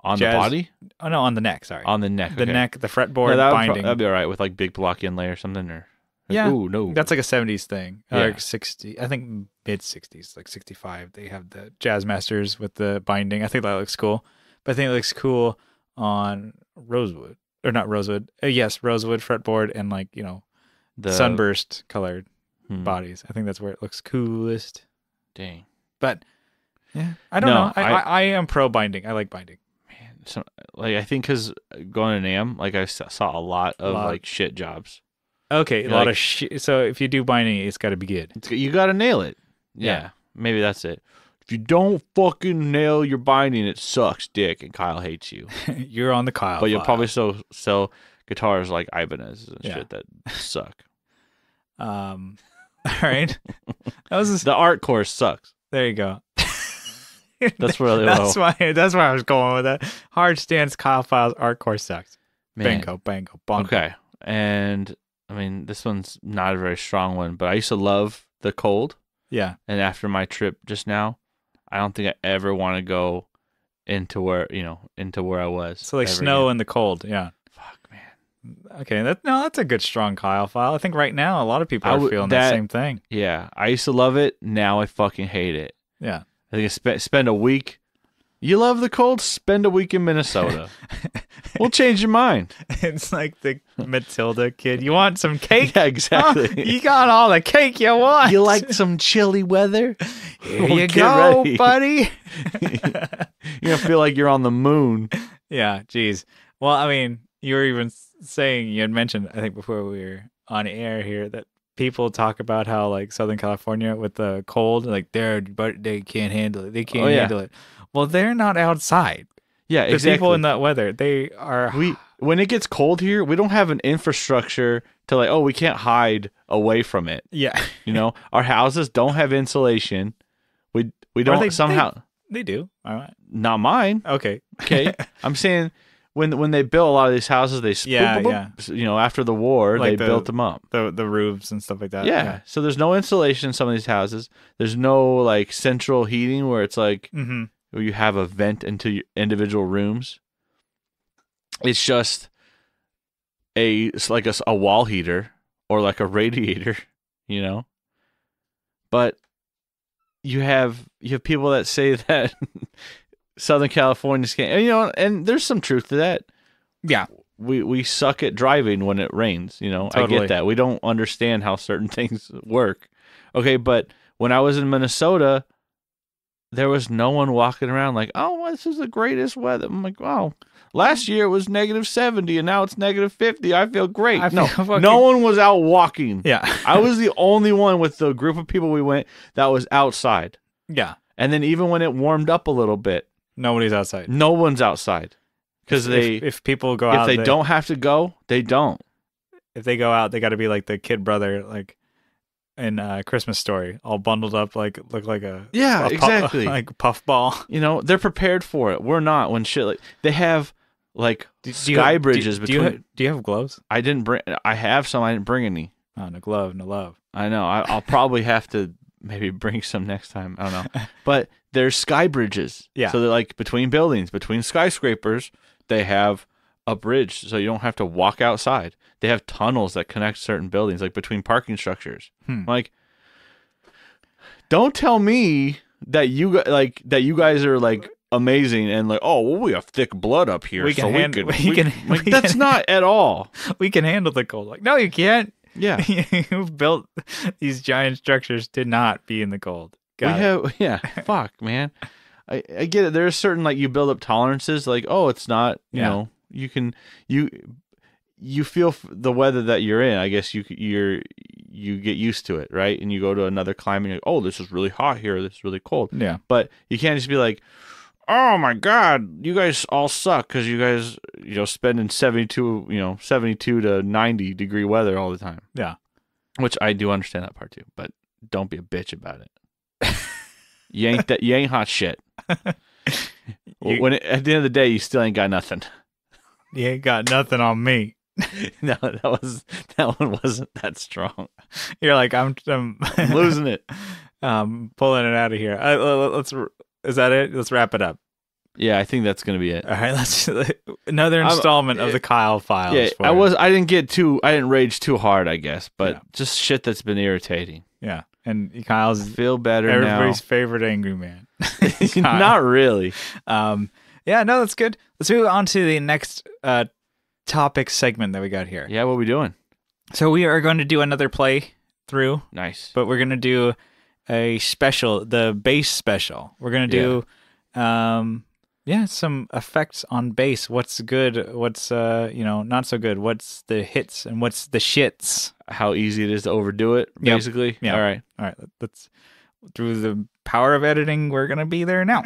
On the body? Oh, no, on the neck, sorry. On the neck, The neck, the fretboard binding. That'd be all right with, like, big block inlay or something, or... Yeah, ooh, no. That's like a 70s thing. Yeah. Like 60, I think mid-60s, like 65, they have the Jazz Masters with the binding. I think that looks cool. But I think it looks cool on rosewood. Or not rosewood. Yes, rosewood fretboard and like, the sunburst colored bodies. I think that's where it looks coolest. Dang. But, yeah, I don't know. I am pro binding. I like binding. Man, like I think because going to NAM, like I saw a lot of like shit jobs. Okay, a lot of shit. So if you do binding, it's got to be good. You got to nail it. Yeah, maybe that's it. If you don't fucking nail your binding, it sucks, dick, and Kyle hates you. You're on the Kyle. But you'll probably sell guitars like Ibanez and shit that suck. All right. That was the art course sucks. There you go. That's where that's why I was going with that. Hard stance Kyle Files art course sucks. Man. Bango, bongo. Okay, and I mean this one's not a very strong one, but I used to love the cold. Yeah. And after my trip just now, I don't think I ever want to go into where I was. So like snow again. and the cold, yeah. Fuck, man. Okay, that's a good strong Kyle file. I think right now a lot of people are feeling that same thing. Yeah, I used to love it. Now I fucking hate it. Yeah. I think I spend a week. You love the cold? Spend a week in Minnesota. We'll change your mind. It's like the Matilda kid. You want some cake? Yeah, exactly. Huh? You got all the cake you want. You like some chilly weather? Here you go, buddy. You're going to feel like you're on the moon. Yeah, geez. Well, I mean, you were even saying, you had mentioned, I think before we were on air here, that people talk about how like Southern California with the cold, like they can't handle it. They can't handle it. Well, they're not outside. Yeah, the exactly. people in that weather, they are. When it gets cold here, we don't have an infrastructure to like, we can't hide away from it. Yeah. Our houses don't have insulation. We don't somehow. They do. All right. Not mine. Okay. I'm saying when they built a lot of these houses, they after the war, like they built them up. The roofs and stuff like that. Yeah. So there's no insulation in some of these houses. There's no like central heating where it's like where you have a vent into your individual rooms. It's just it's like a wall heater or like a radiator, But you have people that say that Southern Californians can't, and there's some truth to that. Yeah. We suck at driving when it rains, Totally. I get that. We don't understand how certain things work. Okay, but when I was in Minnesota, there was no one walking around like, oh, this is the greatest weather. I'm like, wow. Last year it was -70 and now it's -50. I feel great. No one was out walking. Yeah. I was the only one with the group of people we went that was outside. Yeah. And then even when it warmed up a little bit, nobody's outside. No one's outside. Because if people go out, if they don't have to go, they don't. If they go out, they got to be like the kid brother, like in Christmas Story, all bundled up, like look like exactly like puffball. They're prepared for it. We're not. When shit like they have like sky bridges between. Do you have gloves? I didn't bring. I have some. I didn't bring any. Oh, no glove, no love. I know. I'll probably have to maybe bring some next time. I don't know. But there's sky bridges. Yeah. So they're like between buildings, between skyscrapers. They have a bridge, so you don't have to walk outside. They have tunnels that connect certain buildings, like between parking structures. Like, don't tell me that you guys are like amazing and like, oh, well, we have thick blood up here. That's not at all. We can handle the cold. Like, no, you can't. Yeah, you've built these giant structures to not be in the cold. Fuck, man. I get it. There's certain like you build up tolerances. Like, oh, it's not. You feel the weather that you're in. I guess you get used to it, right? And you go to another climate. And you're like, oh, this is really hot here. This is really cold. Yeah. But you can't just be like, oh my god, you guys all suck because you guys spending 72 to 90 degree weather all the time. Yeah. Which I do understand that part too. But don't be a bitch about it. You ain't hot shit. At the end of the day, you still ain't got nothing. You ain't got nothing on me. No, that one wasn't that strong. You're like, I'm losing it. Pulling it out of here. Is that it? Let's wrap it up. Yeah, I think that's gonna be it. All right, let's another installment of the Kyle Files. Yeah, I didn't rage too hard, I guess, but just shit that's been irritating. Yeah. And Kyle's feel better everybody's favorite angry man. Not really. That's good. Let's move on to the next topic segment that we got here. Yeah, what are we doing? So we are going to do another play through. Nice. But we're going to do a special, the bass special. We're going to do Yeah, some effects on bass. What's good? What's not so good? What's the hits and what's the shits? How easy it is to overdo it, basically. Yeah. All right. Let's through the power of editing, we're gonna be there now.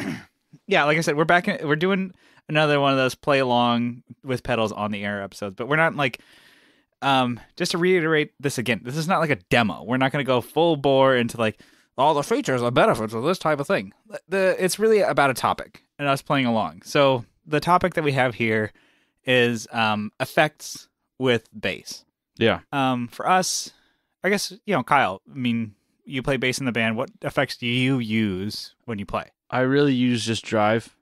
Yeah, like I said, we're back. We're doing another one of those play along with pedals on the air episodes, but we're not like. Just to reiterate this again, this is not like a demo. We're not gonna go full bore into like all the features and benefits of this type of thing. It's really about a topic and us playing along. So the topic that we have here is effects with bass. Yeah. For us, I guess, Kyle, I mean, you play bass in the band. What effects do you use when you play? I really use just drive.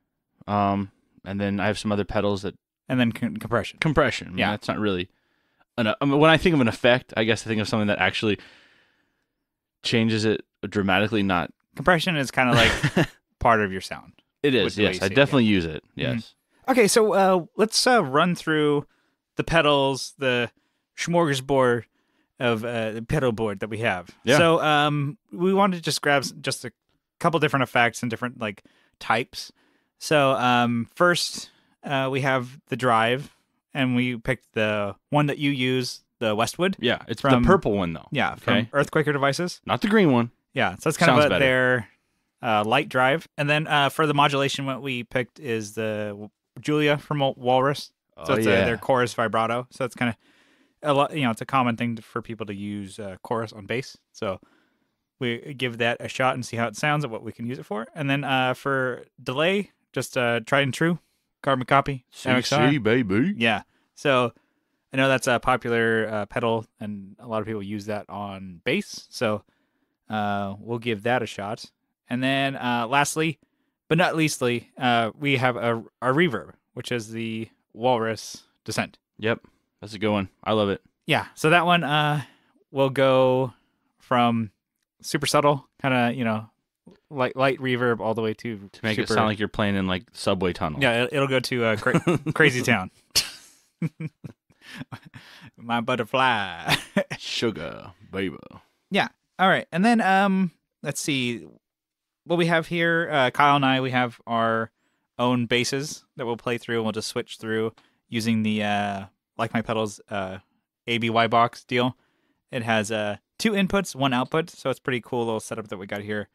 And then I have some other pedals that... And then compression. Compression. I mean, that's not really... when I think of an effect, I guess I think of something that actually changes it dramatically, not... Compression is kind of like part of your sound. It is, yes. I definitely use it, yes. Mm-hmm. Okay, so let's run through the pedals, the smorgasbord of the pedal board that we have. Yeah. So we wanted to just grab just a couple different effects and different like types. So first we have the drive, and we picked the one that you use, the Westwood. Yeah, it's the purple one though. Yeah, from Earthquaker Devices. Not the green one. Yeah, so that's kind of their light drive. And then for the modulation, what we picked is the Julia from Walrus. So it's their chorus vibrato. So it's kind of a lot. It's a common thing for people to use chorus on bass. So we give that a shot and see how it sounds and what we can use it for. And then for delay, just tried and true, carbon copy. CC, baby. Yeah. So I know that's a popular pedal, and a lot of people use that on bass. So we'll give that a shot. And then lastly, but not leastly, we have a reverb, which is the Walrus Descent. Yep. That's a good one. I love it. Yeah. So that one will go from super subtle, kind of, light reverb all the way to make it sound like you're playing in like subway tunnel. Yeah, it'll go to Crazy Town. My butterfly. Sugar, baby. Yeah. All right. And then let's see what we have here. Kyle and I, we have our own basses that we'll play through, and we'll just switch through using the Like My Pedals ABY box deal. It has 2 inputs, 1 output, so it's pretty cool little setup that we got here.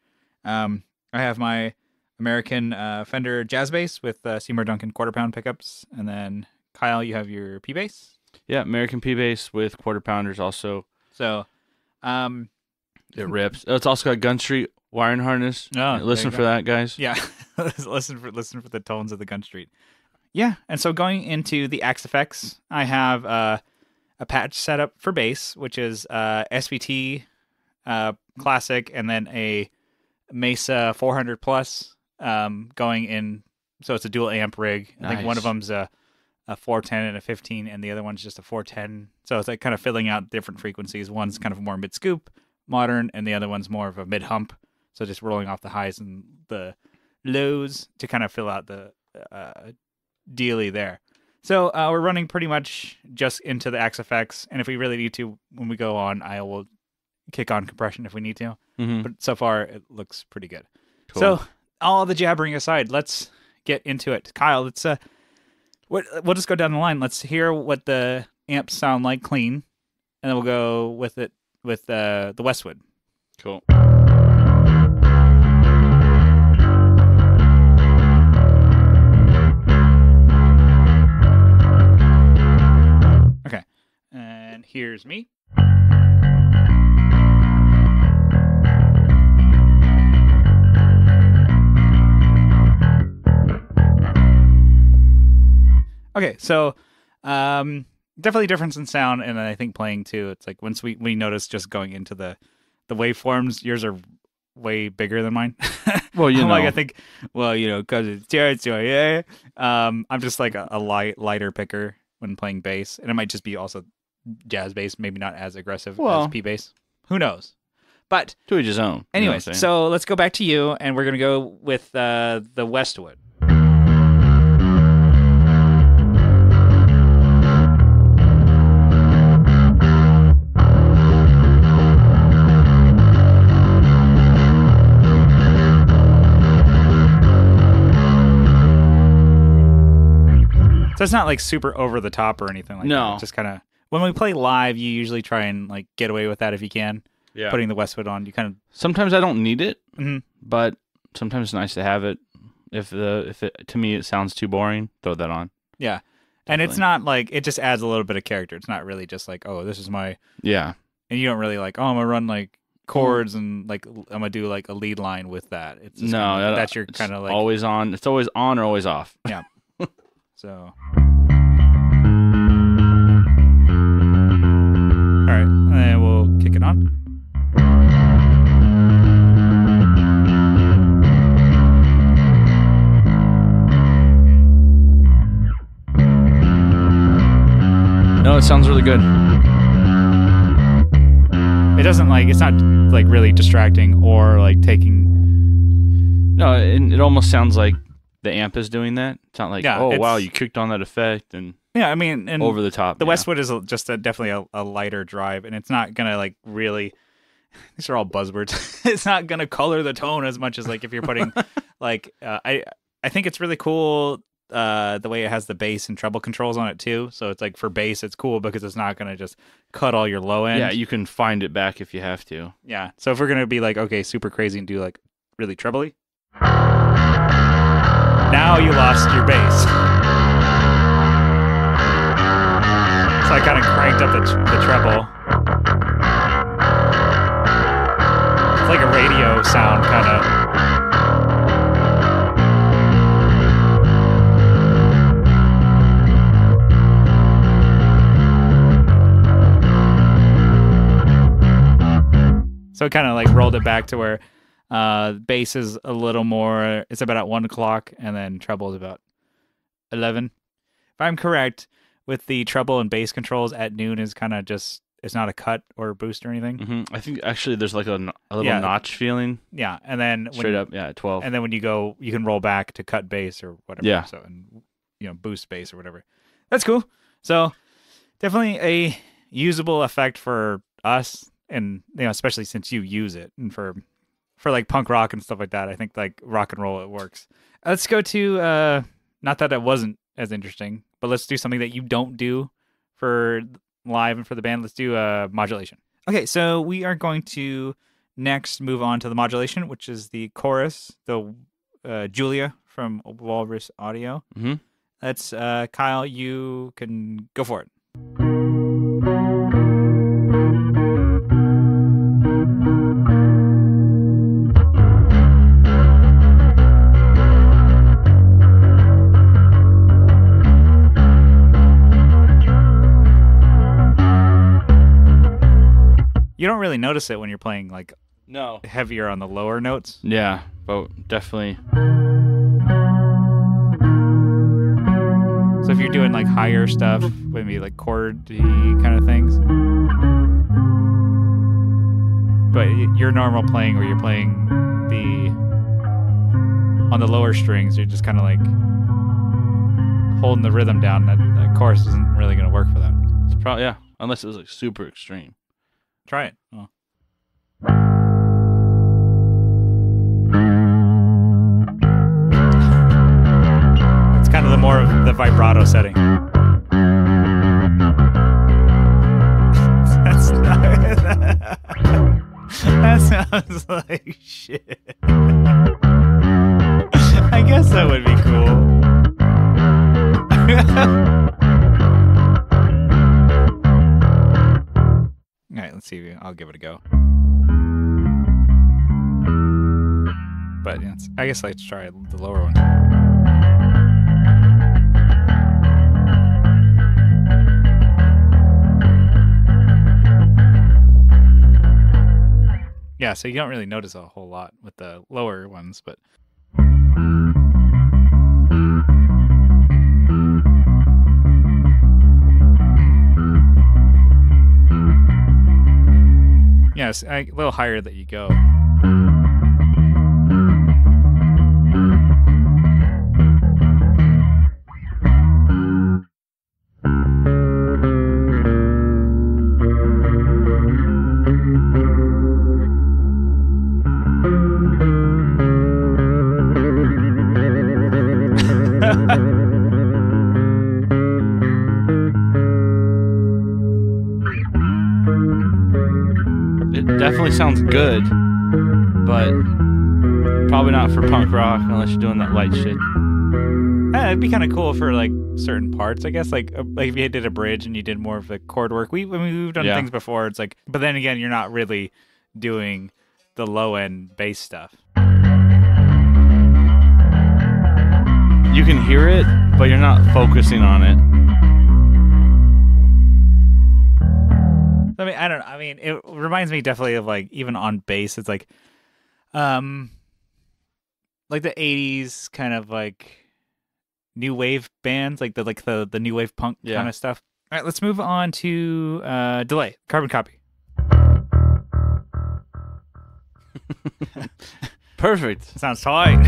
I have my American Fender jazz bass with Seymour Duncan quarter-pound pickups, and then Kyle, you have your P bass. Yeah, American P bass with quarter pounders also. So, it rips. Oh, it's also got Gun Street wiring harness. Oh, listen for that, guys. Yeah, listen for the tones of the Gun Street. Yeah, and so going into the Axe effects, I have a patch setup for bass, which is SVT Classic, and then a Mesa 400 Plus going in. So it's a dual amp rig. I think one of them's a 410 and a 15, and the other one's just a 410. So it's like kind of filling out different frequencies. One's kind of more mid scoop, modern, and the other one's more of a mid hump. So just rolling off the highs and the lows to kind of fill out the dealy there. So we're running pretty much just into the Axe effects, and if we really need to, when we go on, I will kick on compression if we need to. Mm-hmm. But so far, it looks pretty good. Cool. So all the jabbering aside, let's get into it. Kyle, let's we'll just go down the line. Let's hear what the amps sound like clean, and then we'll go with it with the Westwood. Cool. Okay, and here's me. Okay, so definitely difference in sound, and I think playing too. It's like once we notice just going into the waveforms, yours are way bigger than mine. Well, like I think, because it's territory. Yeah. I'm just like a lighter picker when playing bass, and it might just be also jazz bass, maybe not as aggressive as P bass. Who knows? But to each his own. Anyways, so let's go back to you, and we're gonna go with the Westwood. So it's not like super over the top or anything like No. that. Just kind of when we play live, you usually try and like get away with that if you can. Yeah. Putting the Westwood on, you kind of. Sometimes I don't need it, Mhm. but sometimes it's nice to have it. If it to me it sounds too boring, throw that on. Yeah. And it's not like, it just adds a little bit of character. It's not really just like, oh, this is my, Yeah. and you don't really like, oh, I'm going to run like chords and like, I'm going to do like a lead line with that. It's just kinda, that's your kind of like. Always on. It's always on or always off. Yeah. So. All right. And then we'll kick it on. No, it sounds really good. It doesn't like, it's not like really distracting or like taking. No, it almost sounds like the amp is doing that. It's not like, Yeah, oh, it's- wow, you kicked on that effect and Yeah, I mean, and over the top. the yeah. Westwood is just definitely a lighter drive, and it's not gonna like really. These are all buzzwords. It's not gonna color the tone as much as like if you're putting like I think it's really cool the way it has the bass and treble controls on it too. So it's like for bass, it's cool because it's not gonna just cut all your low end. Yeah, you can find it back if you have to. Yeah. So if we're gonna be like okay, super crazy and do like really trebly, now you lost your bass. So I kind of cranked up the treble. It's like a radio sound, kind of. So it kind of like rolled it back to where bass is a little more, it's about at 1 o'clock, and then treble is about 11. If I'm correct, with the treble and bass controls at noon is kind of just, it's not a cut or a boost or anything. Mm-hmm. I think actually there's like a little notch feeling. Yeah, and then Straight up, yeah, at 12. And then when you go, you can roll back to cut bass or whatever. Yeah. So and boost bass or whatever. That's cool. So definitely a usable effect for us, and especially since you use it, and for like punk rock and stuff like that. I think like rock and roll it works. Let's go to not that it wasn't as interesting, but let's do something that you don't do for live and for the band. Let's do modulation. Okay, so we are going to next move on to the modulation, which is the chorus, the Julia from Walrus Audio. Mm-hmm. That's Kyle, you can go for it. You don't really notice it when you're playing like No. heavier on the lower notes. Yeah, but definitely. So if you're doing like higher stuff, maybe like chordy kind of things, but your normal playing where you're playing on the lower strings, you're just kind of like holding the rhythm down. That chorus isn't really going to work for that. It's probably, yeah, unless it was like super extreme. Try it. Oh. It's kind of the more of the vibrato setting. That's not, that sounds like shit. I guess that would be cool. All right, let's see. I'll give it a go. But I guess let's try the lower one. Yeah, so you don't really notice a whole lot with the lower ones, but yes, a little higher that you go. It definitely sounds good, but probably not for punk rock unless you're doing that light shit. It'd be kind of cool for like certain parts, I guess. Like if you did a bridge and you did more of the chord work. We've done things before. It's like, but then again, you're not really doing the low end bass stuff. You can hear it, but you're not focusing on it. I mean, I don't know. I mean, it reminds me definitely of like even on bass, it's like the 80s kind of like new wave bands, like the new wave punk kind of stuff. All right, let's move on to Delay, Carbon Copy. Perfect. Sounds tight.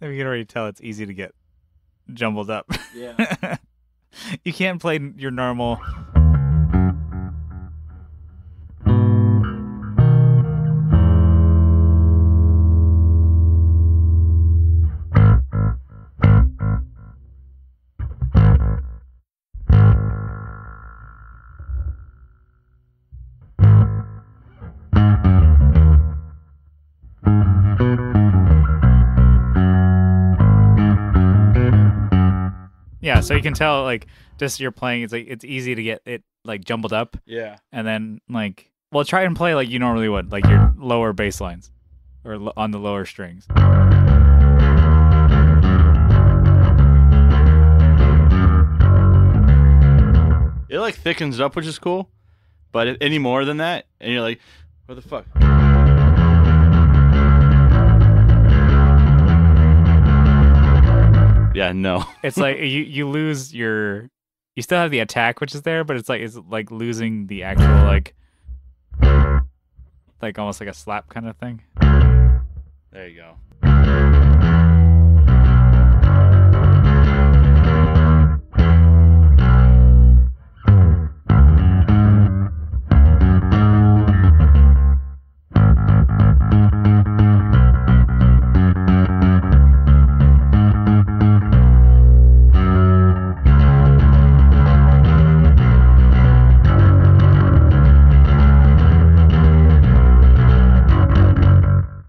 You can already tell it's easy to get jumbled up. Yeah. You can't play your normal. Yeah, so you can tell like just you're playing. It's like it's easy to get it like jumbled up. Yeah. And then like, well, try and play like you normally would, like your lower bass lines or on the lower strings. It like thickens up, which is cool. But any more than that, and you're like, what the fuck? Yeah, no. It's like you lose your. You still have the attack, which is there, but it's like losing the actual like almost like a slap kind of thing. There you go.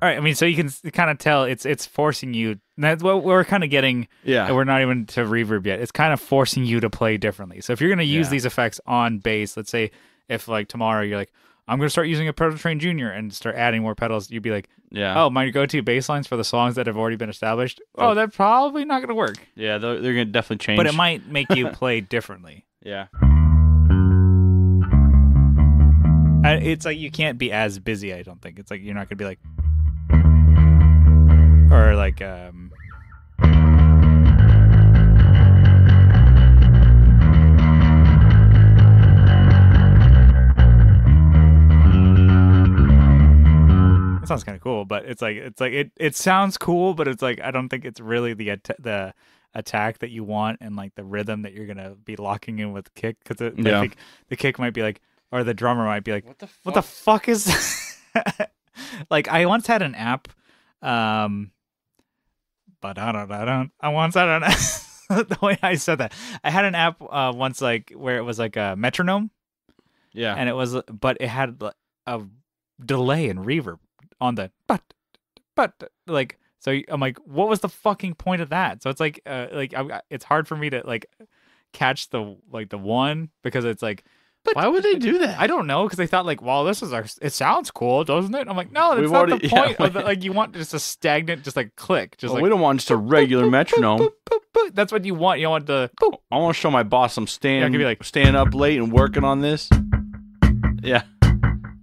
All right, I mean, so you can kind of tell it's forcing you. That's what we're kind of getting. Yeah. And we're not even to reverb yet. It's kind of forcing you to play differently. So if you're going to use these effects on bass, let's say if like tomorrow you're like, I'm going to start using a Pedal Train Junior and start adding more pedals, you'd be like, oh, my go-to bass lines for the songs that have already been established. Oh, that's probably not going to work. Yeah, they're going to definitely change. But it might make you play differently. Yeah. It's like you can't be as busy, I don't think. It's like you're not going to be like, or like that sounds kind of cool, but it's like it sounds cool, but it's like I don't think it's really the attack that you want and like the rhythm that you're gonna be locking in with kick, because I think the kick might be like, or the drummer might be like, what the fuck is this? Like I once had an app, but I once had an the way I said that, I had an app once like where it was like a metronome, and it was, but it had a delay and reverb on the but like, so I'm like, what was the fucking point of that? So it's like it's hard for me to like catch the one, because it's like, why would they do that? I don't know, because they thought like, well, this is it sounds cool, doesn't it? I'm like, no, that's not the point of the, like, you want just a stagnant, just like click, just like, we don't want just a regular metronome. Boop, boop, boop. That's what you want. You want the boop. I want to show my boss I'm staying up late and working on this. Yeah.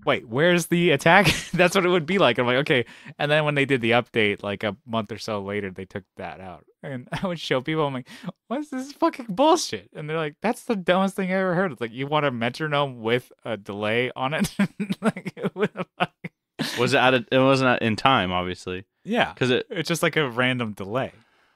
Wait, where's the attack? That's what it would be like. I'm like, okay. And then when they did the update, like a month or so later, they took that out. And I would show people, I'm like, what's this fucking bullshit? And they're like, that's the dumbest thing I ever heard. It's like, you want a metronome with a delay on it? Like, was it it wasn't in time, obviously. Yeah. Because it's just like a random delay.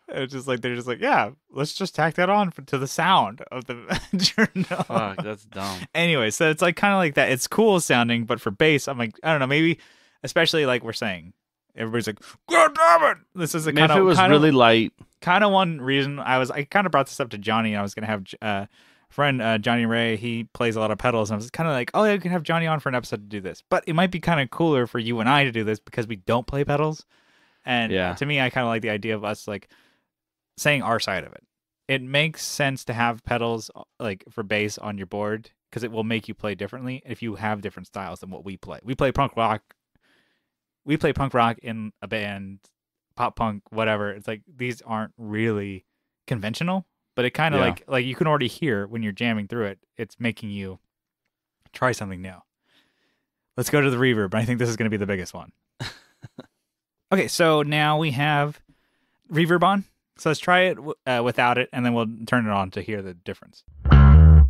It's just like, they're just like, yeah, let's just tack that on to the sound of the metronome. Fuck, that's dumb. Anyway, so it's like kind of like that. It's cool sounding, but for bass, I'm like, I don't know, maybe, especially like we're saying, everybody's like, God damn it! This is a Maybe if it was really light. Kind of one reason I kind of brought this up to Johnny. I was gonna have friend Johnny Ray. He plays a lot of pedals, and I was kind of like, oh, yeah, I can have Johnny on for an episode to do this. But it might be kind of cooler for you and I to do this because we don't play pedals. And to me, I kind of like the idea of us like saying our side of it. It makes sense to have pedals like for bass on your board because it will make you play differently if you have different styles than what we play. We play punk rock. We play punk rock in a band, pop punk, whatever. It's like these aren't really conventional, but it kind of like you can already hear when you're jamming through it. It's making you try something new. Let's go to the reverb. I think this is going to be the biggest one. Okay, so now we have reverb on. So let's try it without it, and then we'll turn it on to hear the difference. All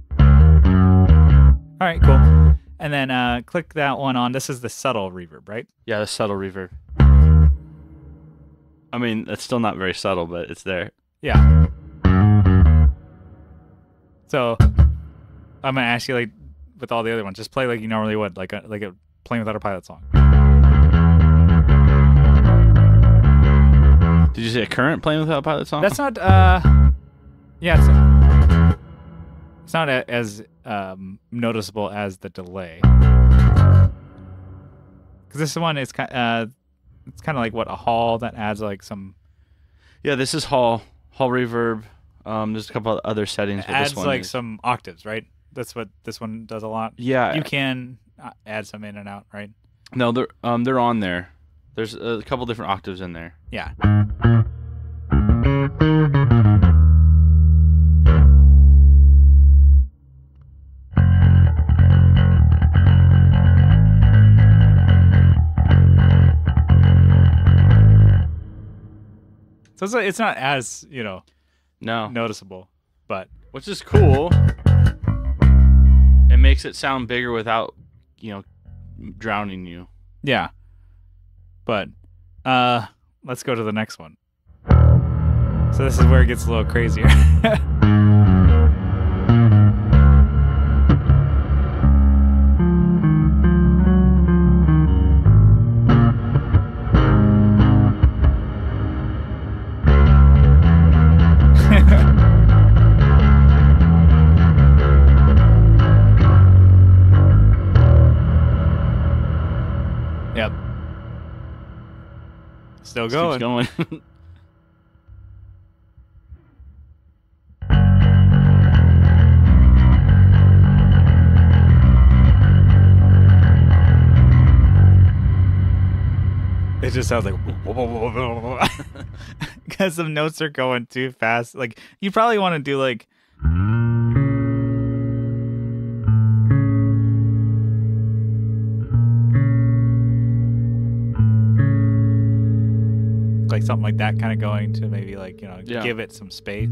right, cool. And then click that one on. This is the subtle reverb, right? Yeah, the subtle reverb. I mean, it's still not very subtle, but it's there. Yeah. So I'm gonna ask you, like with all the other ones, just play like you normally would, like a Playing Without a Pilot song. Did you say a current Playing Without a Pilot song? That's not. Yeah, it's not as noticeable as the delay. Because this one is it's kind of like what a hall that adds like some. Yeah, this is hall reverb. There's a couple of other settings. But Adds this one like is... some octaves, right? That's what this one does a lot. Yeah, you can add some in and out, right? No, they're on there. There's a couple different octaves in there. Yeah. So it's not as, noticeable, but... Which is cool. It makes it sound bigger without, drowning you. Yeah. But let's go to the next one. So this is where it gets a little crazier. Yep. Still going. Keeps going. It just sounds like because the notes are going too fast. Like you probably want to do like something like that, kind of going to maybe like give it some space.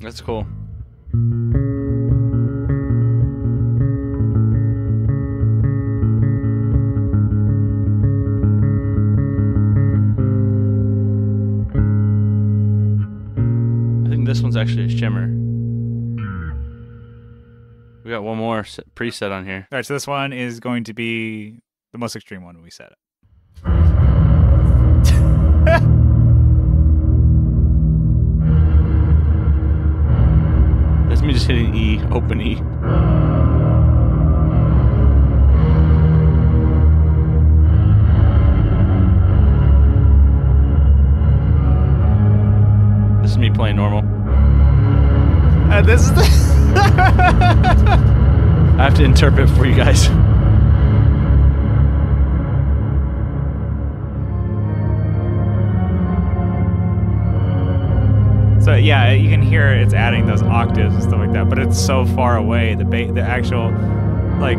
That's cool. I think this one's actually a shimmer. We got one more preset on here. All right, so this one is going to be the most extreme one we set it. That's me just hitting E, open E. This is me playing normal. This is the... I have to interpret for you guys. So yeah, you can hear it's adding those octaves and stuff like that, but it's so far away. The actual like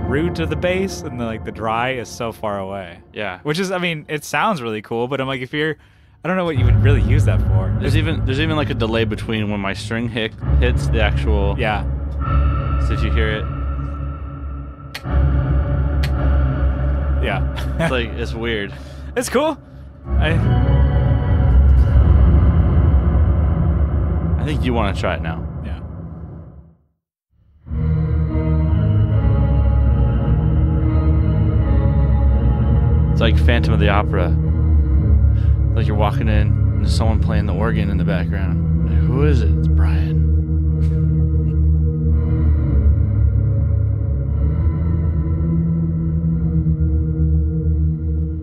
root of the bass and the dry is so far away. Yeah. Which is, I mean, it sounds really cool, but I'm like, I don't know what you would really use that for. There's even like a delay between when my string hits the actual. Yeah. So if you hear it. Yeah. It's weird. It's cool. I think you want to try it now. Yeah. It's like Phantom of the Opera. Like you're walking in and there's someone playing the organ in the background. Like, who is it? It's Brian.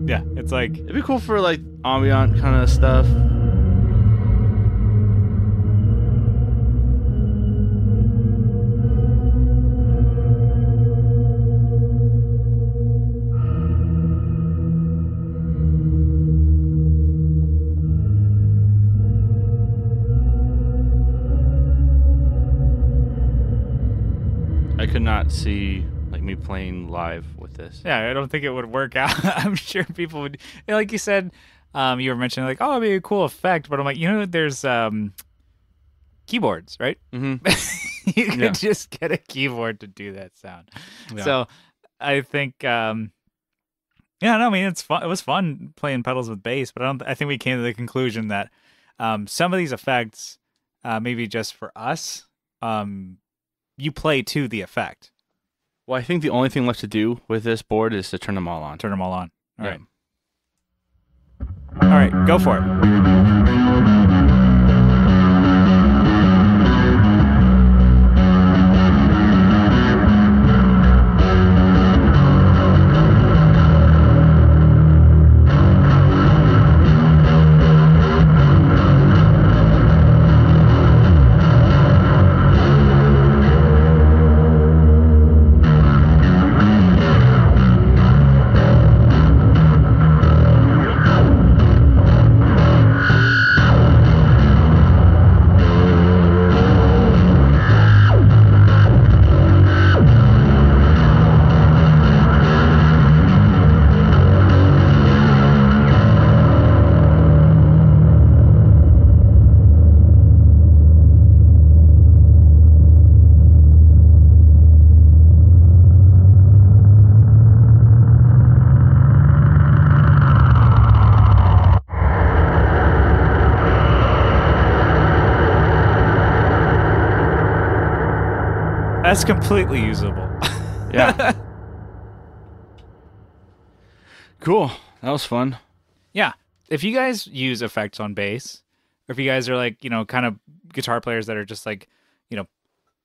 Yeah, it's like... It'd be cool for like ambient kind of stuff. I could not see like me playing live with this. Yeah, I don't think it would work out. I'm sure people would, like you said, you were mentioning like, oh, it'd be a cool effect, but I'm like, there's keyboards, right? Mm-hmm. You could just get a keyboard to do that sound. Yeah. So I think, I mean, it's fun. It was fun playing pedals with bass, but I think we came to the conclusion that some of these effects, maybe just for us, you play to the effect. Well, I think the only thing left to do with this board is to turn them all on. Turn them all on. All right. All right, go for it. That's completely usable. Yeah. Cool. That was fun. Yeah. If you guys use effects on bass, or if you guys are like, kind of guitar players that are just like,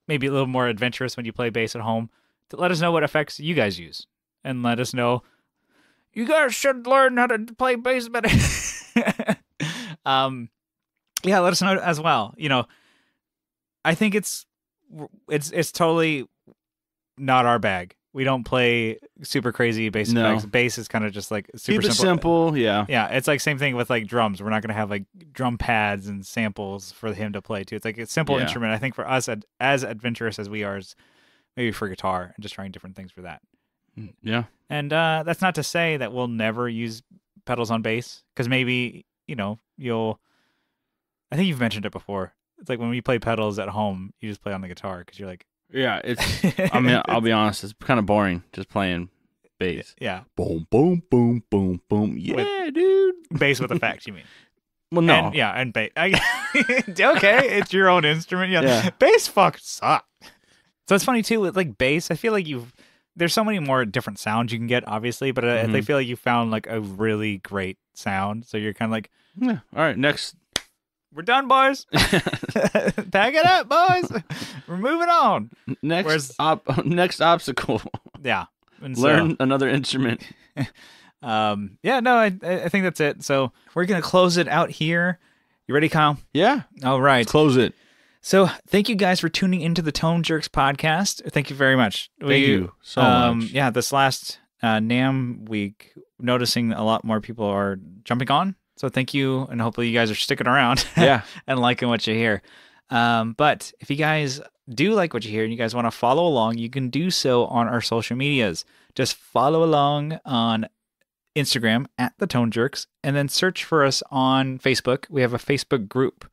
maybe a little more adventurous when you play bass at home, let us know what effects you guys use. And let us know, you guys should learn how to play bass better. Yeah, let us know as well. I think it's totally not our bag. We don't play super crazy bass effects. Bass is kind of just like super simple. Yeah. Yeah. It's like same thing with like drums. We're not going to have like drum pads and samples for him to play too. It's like a simple instrument. I think for us, as adventurous as we are, is maybe for guitar and just trying different things for that. Yeah. And that's not to say that we'll never use pedals on bass, because maybe, I think you've mentioned it before. It's like when we play pedals at home, you just play on the guitar because you're like, yeah, I mean, I'll be honest, it's kind of boring just playing bass. Yeah. Boom, boom, boom, boom, boom. Yeah, dude. Bass with effects, you mean? Well, no. And bass. Okay, it's your own instrument. Yeah. Bass suck. So it's funny too with like bass. I feel like there's so many more different sounds you can get, obviously, but I feel like you found like a really great sound. So you're kind of like, yeah. All right, next. We're done, boys. Pack it up, boys. We're moving on. Next obstacle. Yeah. Learn another instrument. I think that's it. So we're going to close it out here. You ready, Kyle? Yeah. All right. Let's close it. So thank you guys for tuning into the Tone Jerks podcast. Thank you very much. Thank you so much. Yeah, this last NAMM week, noticing a lot more people are jumping on. So thank you, and hopefully you guys are sticking around and liking what you hear. But if you guys do like what you hear and you guys want to follow along, you can do so on our social medias. Just follow along on Instagram at The Tone Jerks, and then search for us on Facebook. We have a Facebook group.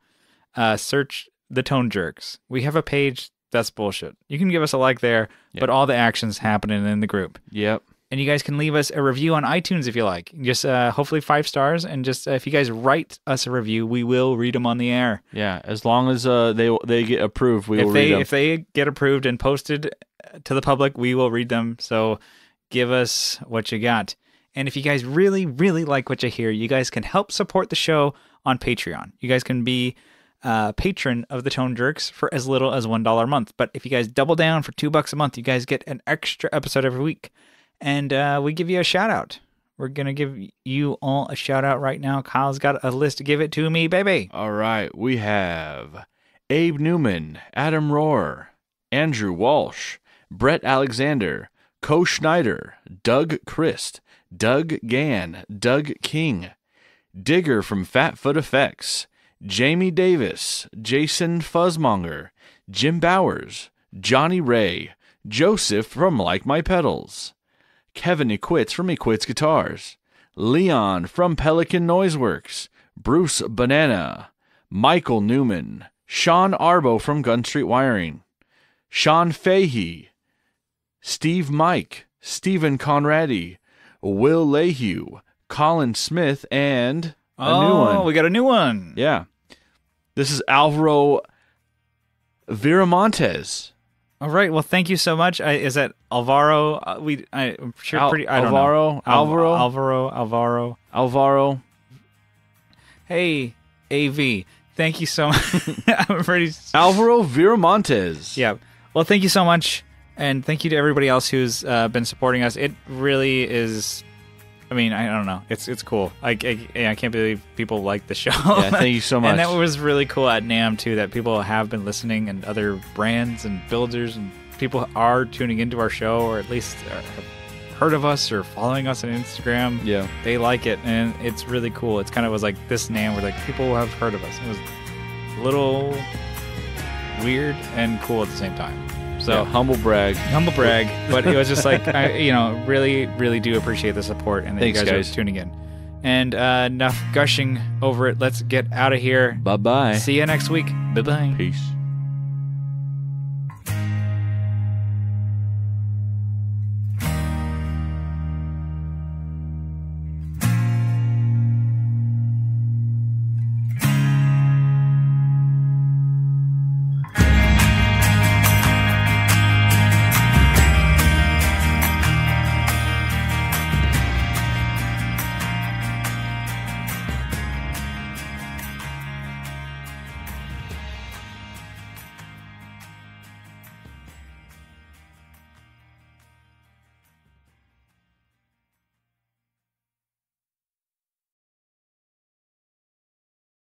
Search The Tone Jerks. We have a page. That's bullshit. You can give us a like there, but all the action's happening in the group. Yep. And you guys can leave us a review on iTunes if you like. Just hopefully 5 stars. And just if you guys write us a review, we will read them on the air. Yeah, as long as they get approved, we will read them. If they get approved and posted to the public, we will read them. So give us what you got. And if you guys really, really like what you hear, you guys can help support the show on Patreon. You guys can be a patron of the Tone Jerks for as little as $1 a month. But if you guys double down for $2 a month, you guys get an extra episode every week. And we give you a shout out. We're going to give you all a shout out right now. Kyle's got a list. Give it to me, baby. All right. We have Abe Newman, Adam Rohr, Andrew Walsh, Brett Alexander, Co Schneider, Doug Christ, Doug Gann, Doug King, Digger from Fatfoot Effects, Jamie Davis, Jason Fuzzmonger, Jim Bowers, Johnny Ray, Joseph from Like My Pedals, Kevin Equits from Equits Guitars, Leon from Pelican Noiseworks, Bruce Banana, Michael Newman, Sean Arbo from Gun Street Wiring, Sean Fahey, Steve Mike, Stephen Conradi, Will Lehue, Colin Smith, and a new one. We got a new one. Yeah. This is Alvaro Viramontes. All right. Well, thank you so much. Is that Alvaro? I'm sure I don't know. Alvaro. Hey, AV. Thank you so much. I'm pretty. Alvaro Viramontes. Yeah. Well, thank you so much. And thank you to everybody else who's been supporting us. It really is. I mean, I don't know. It's cool. I can't believe people like the show. Yeah, thank you so much. And that was really cool at NAMM, too, that people have been listening, and other brands and builders and people are tuning into our show, or at least have heard of us or following us on Instagram. Yeah. They like it, and it's really cool. It's kind of was like this NAMM where like people have heard of us. It was a little weird and cool at the same time. So yeah, humble brag, but it was just like really, really do appreciate the support and that Thanks, you guys are tuning in. And enough gushing over it. Let's get out of here. Bye bye. See you next week. Bye bye. Peace.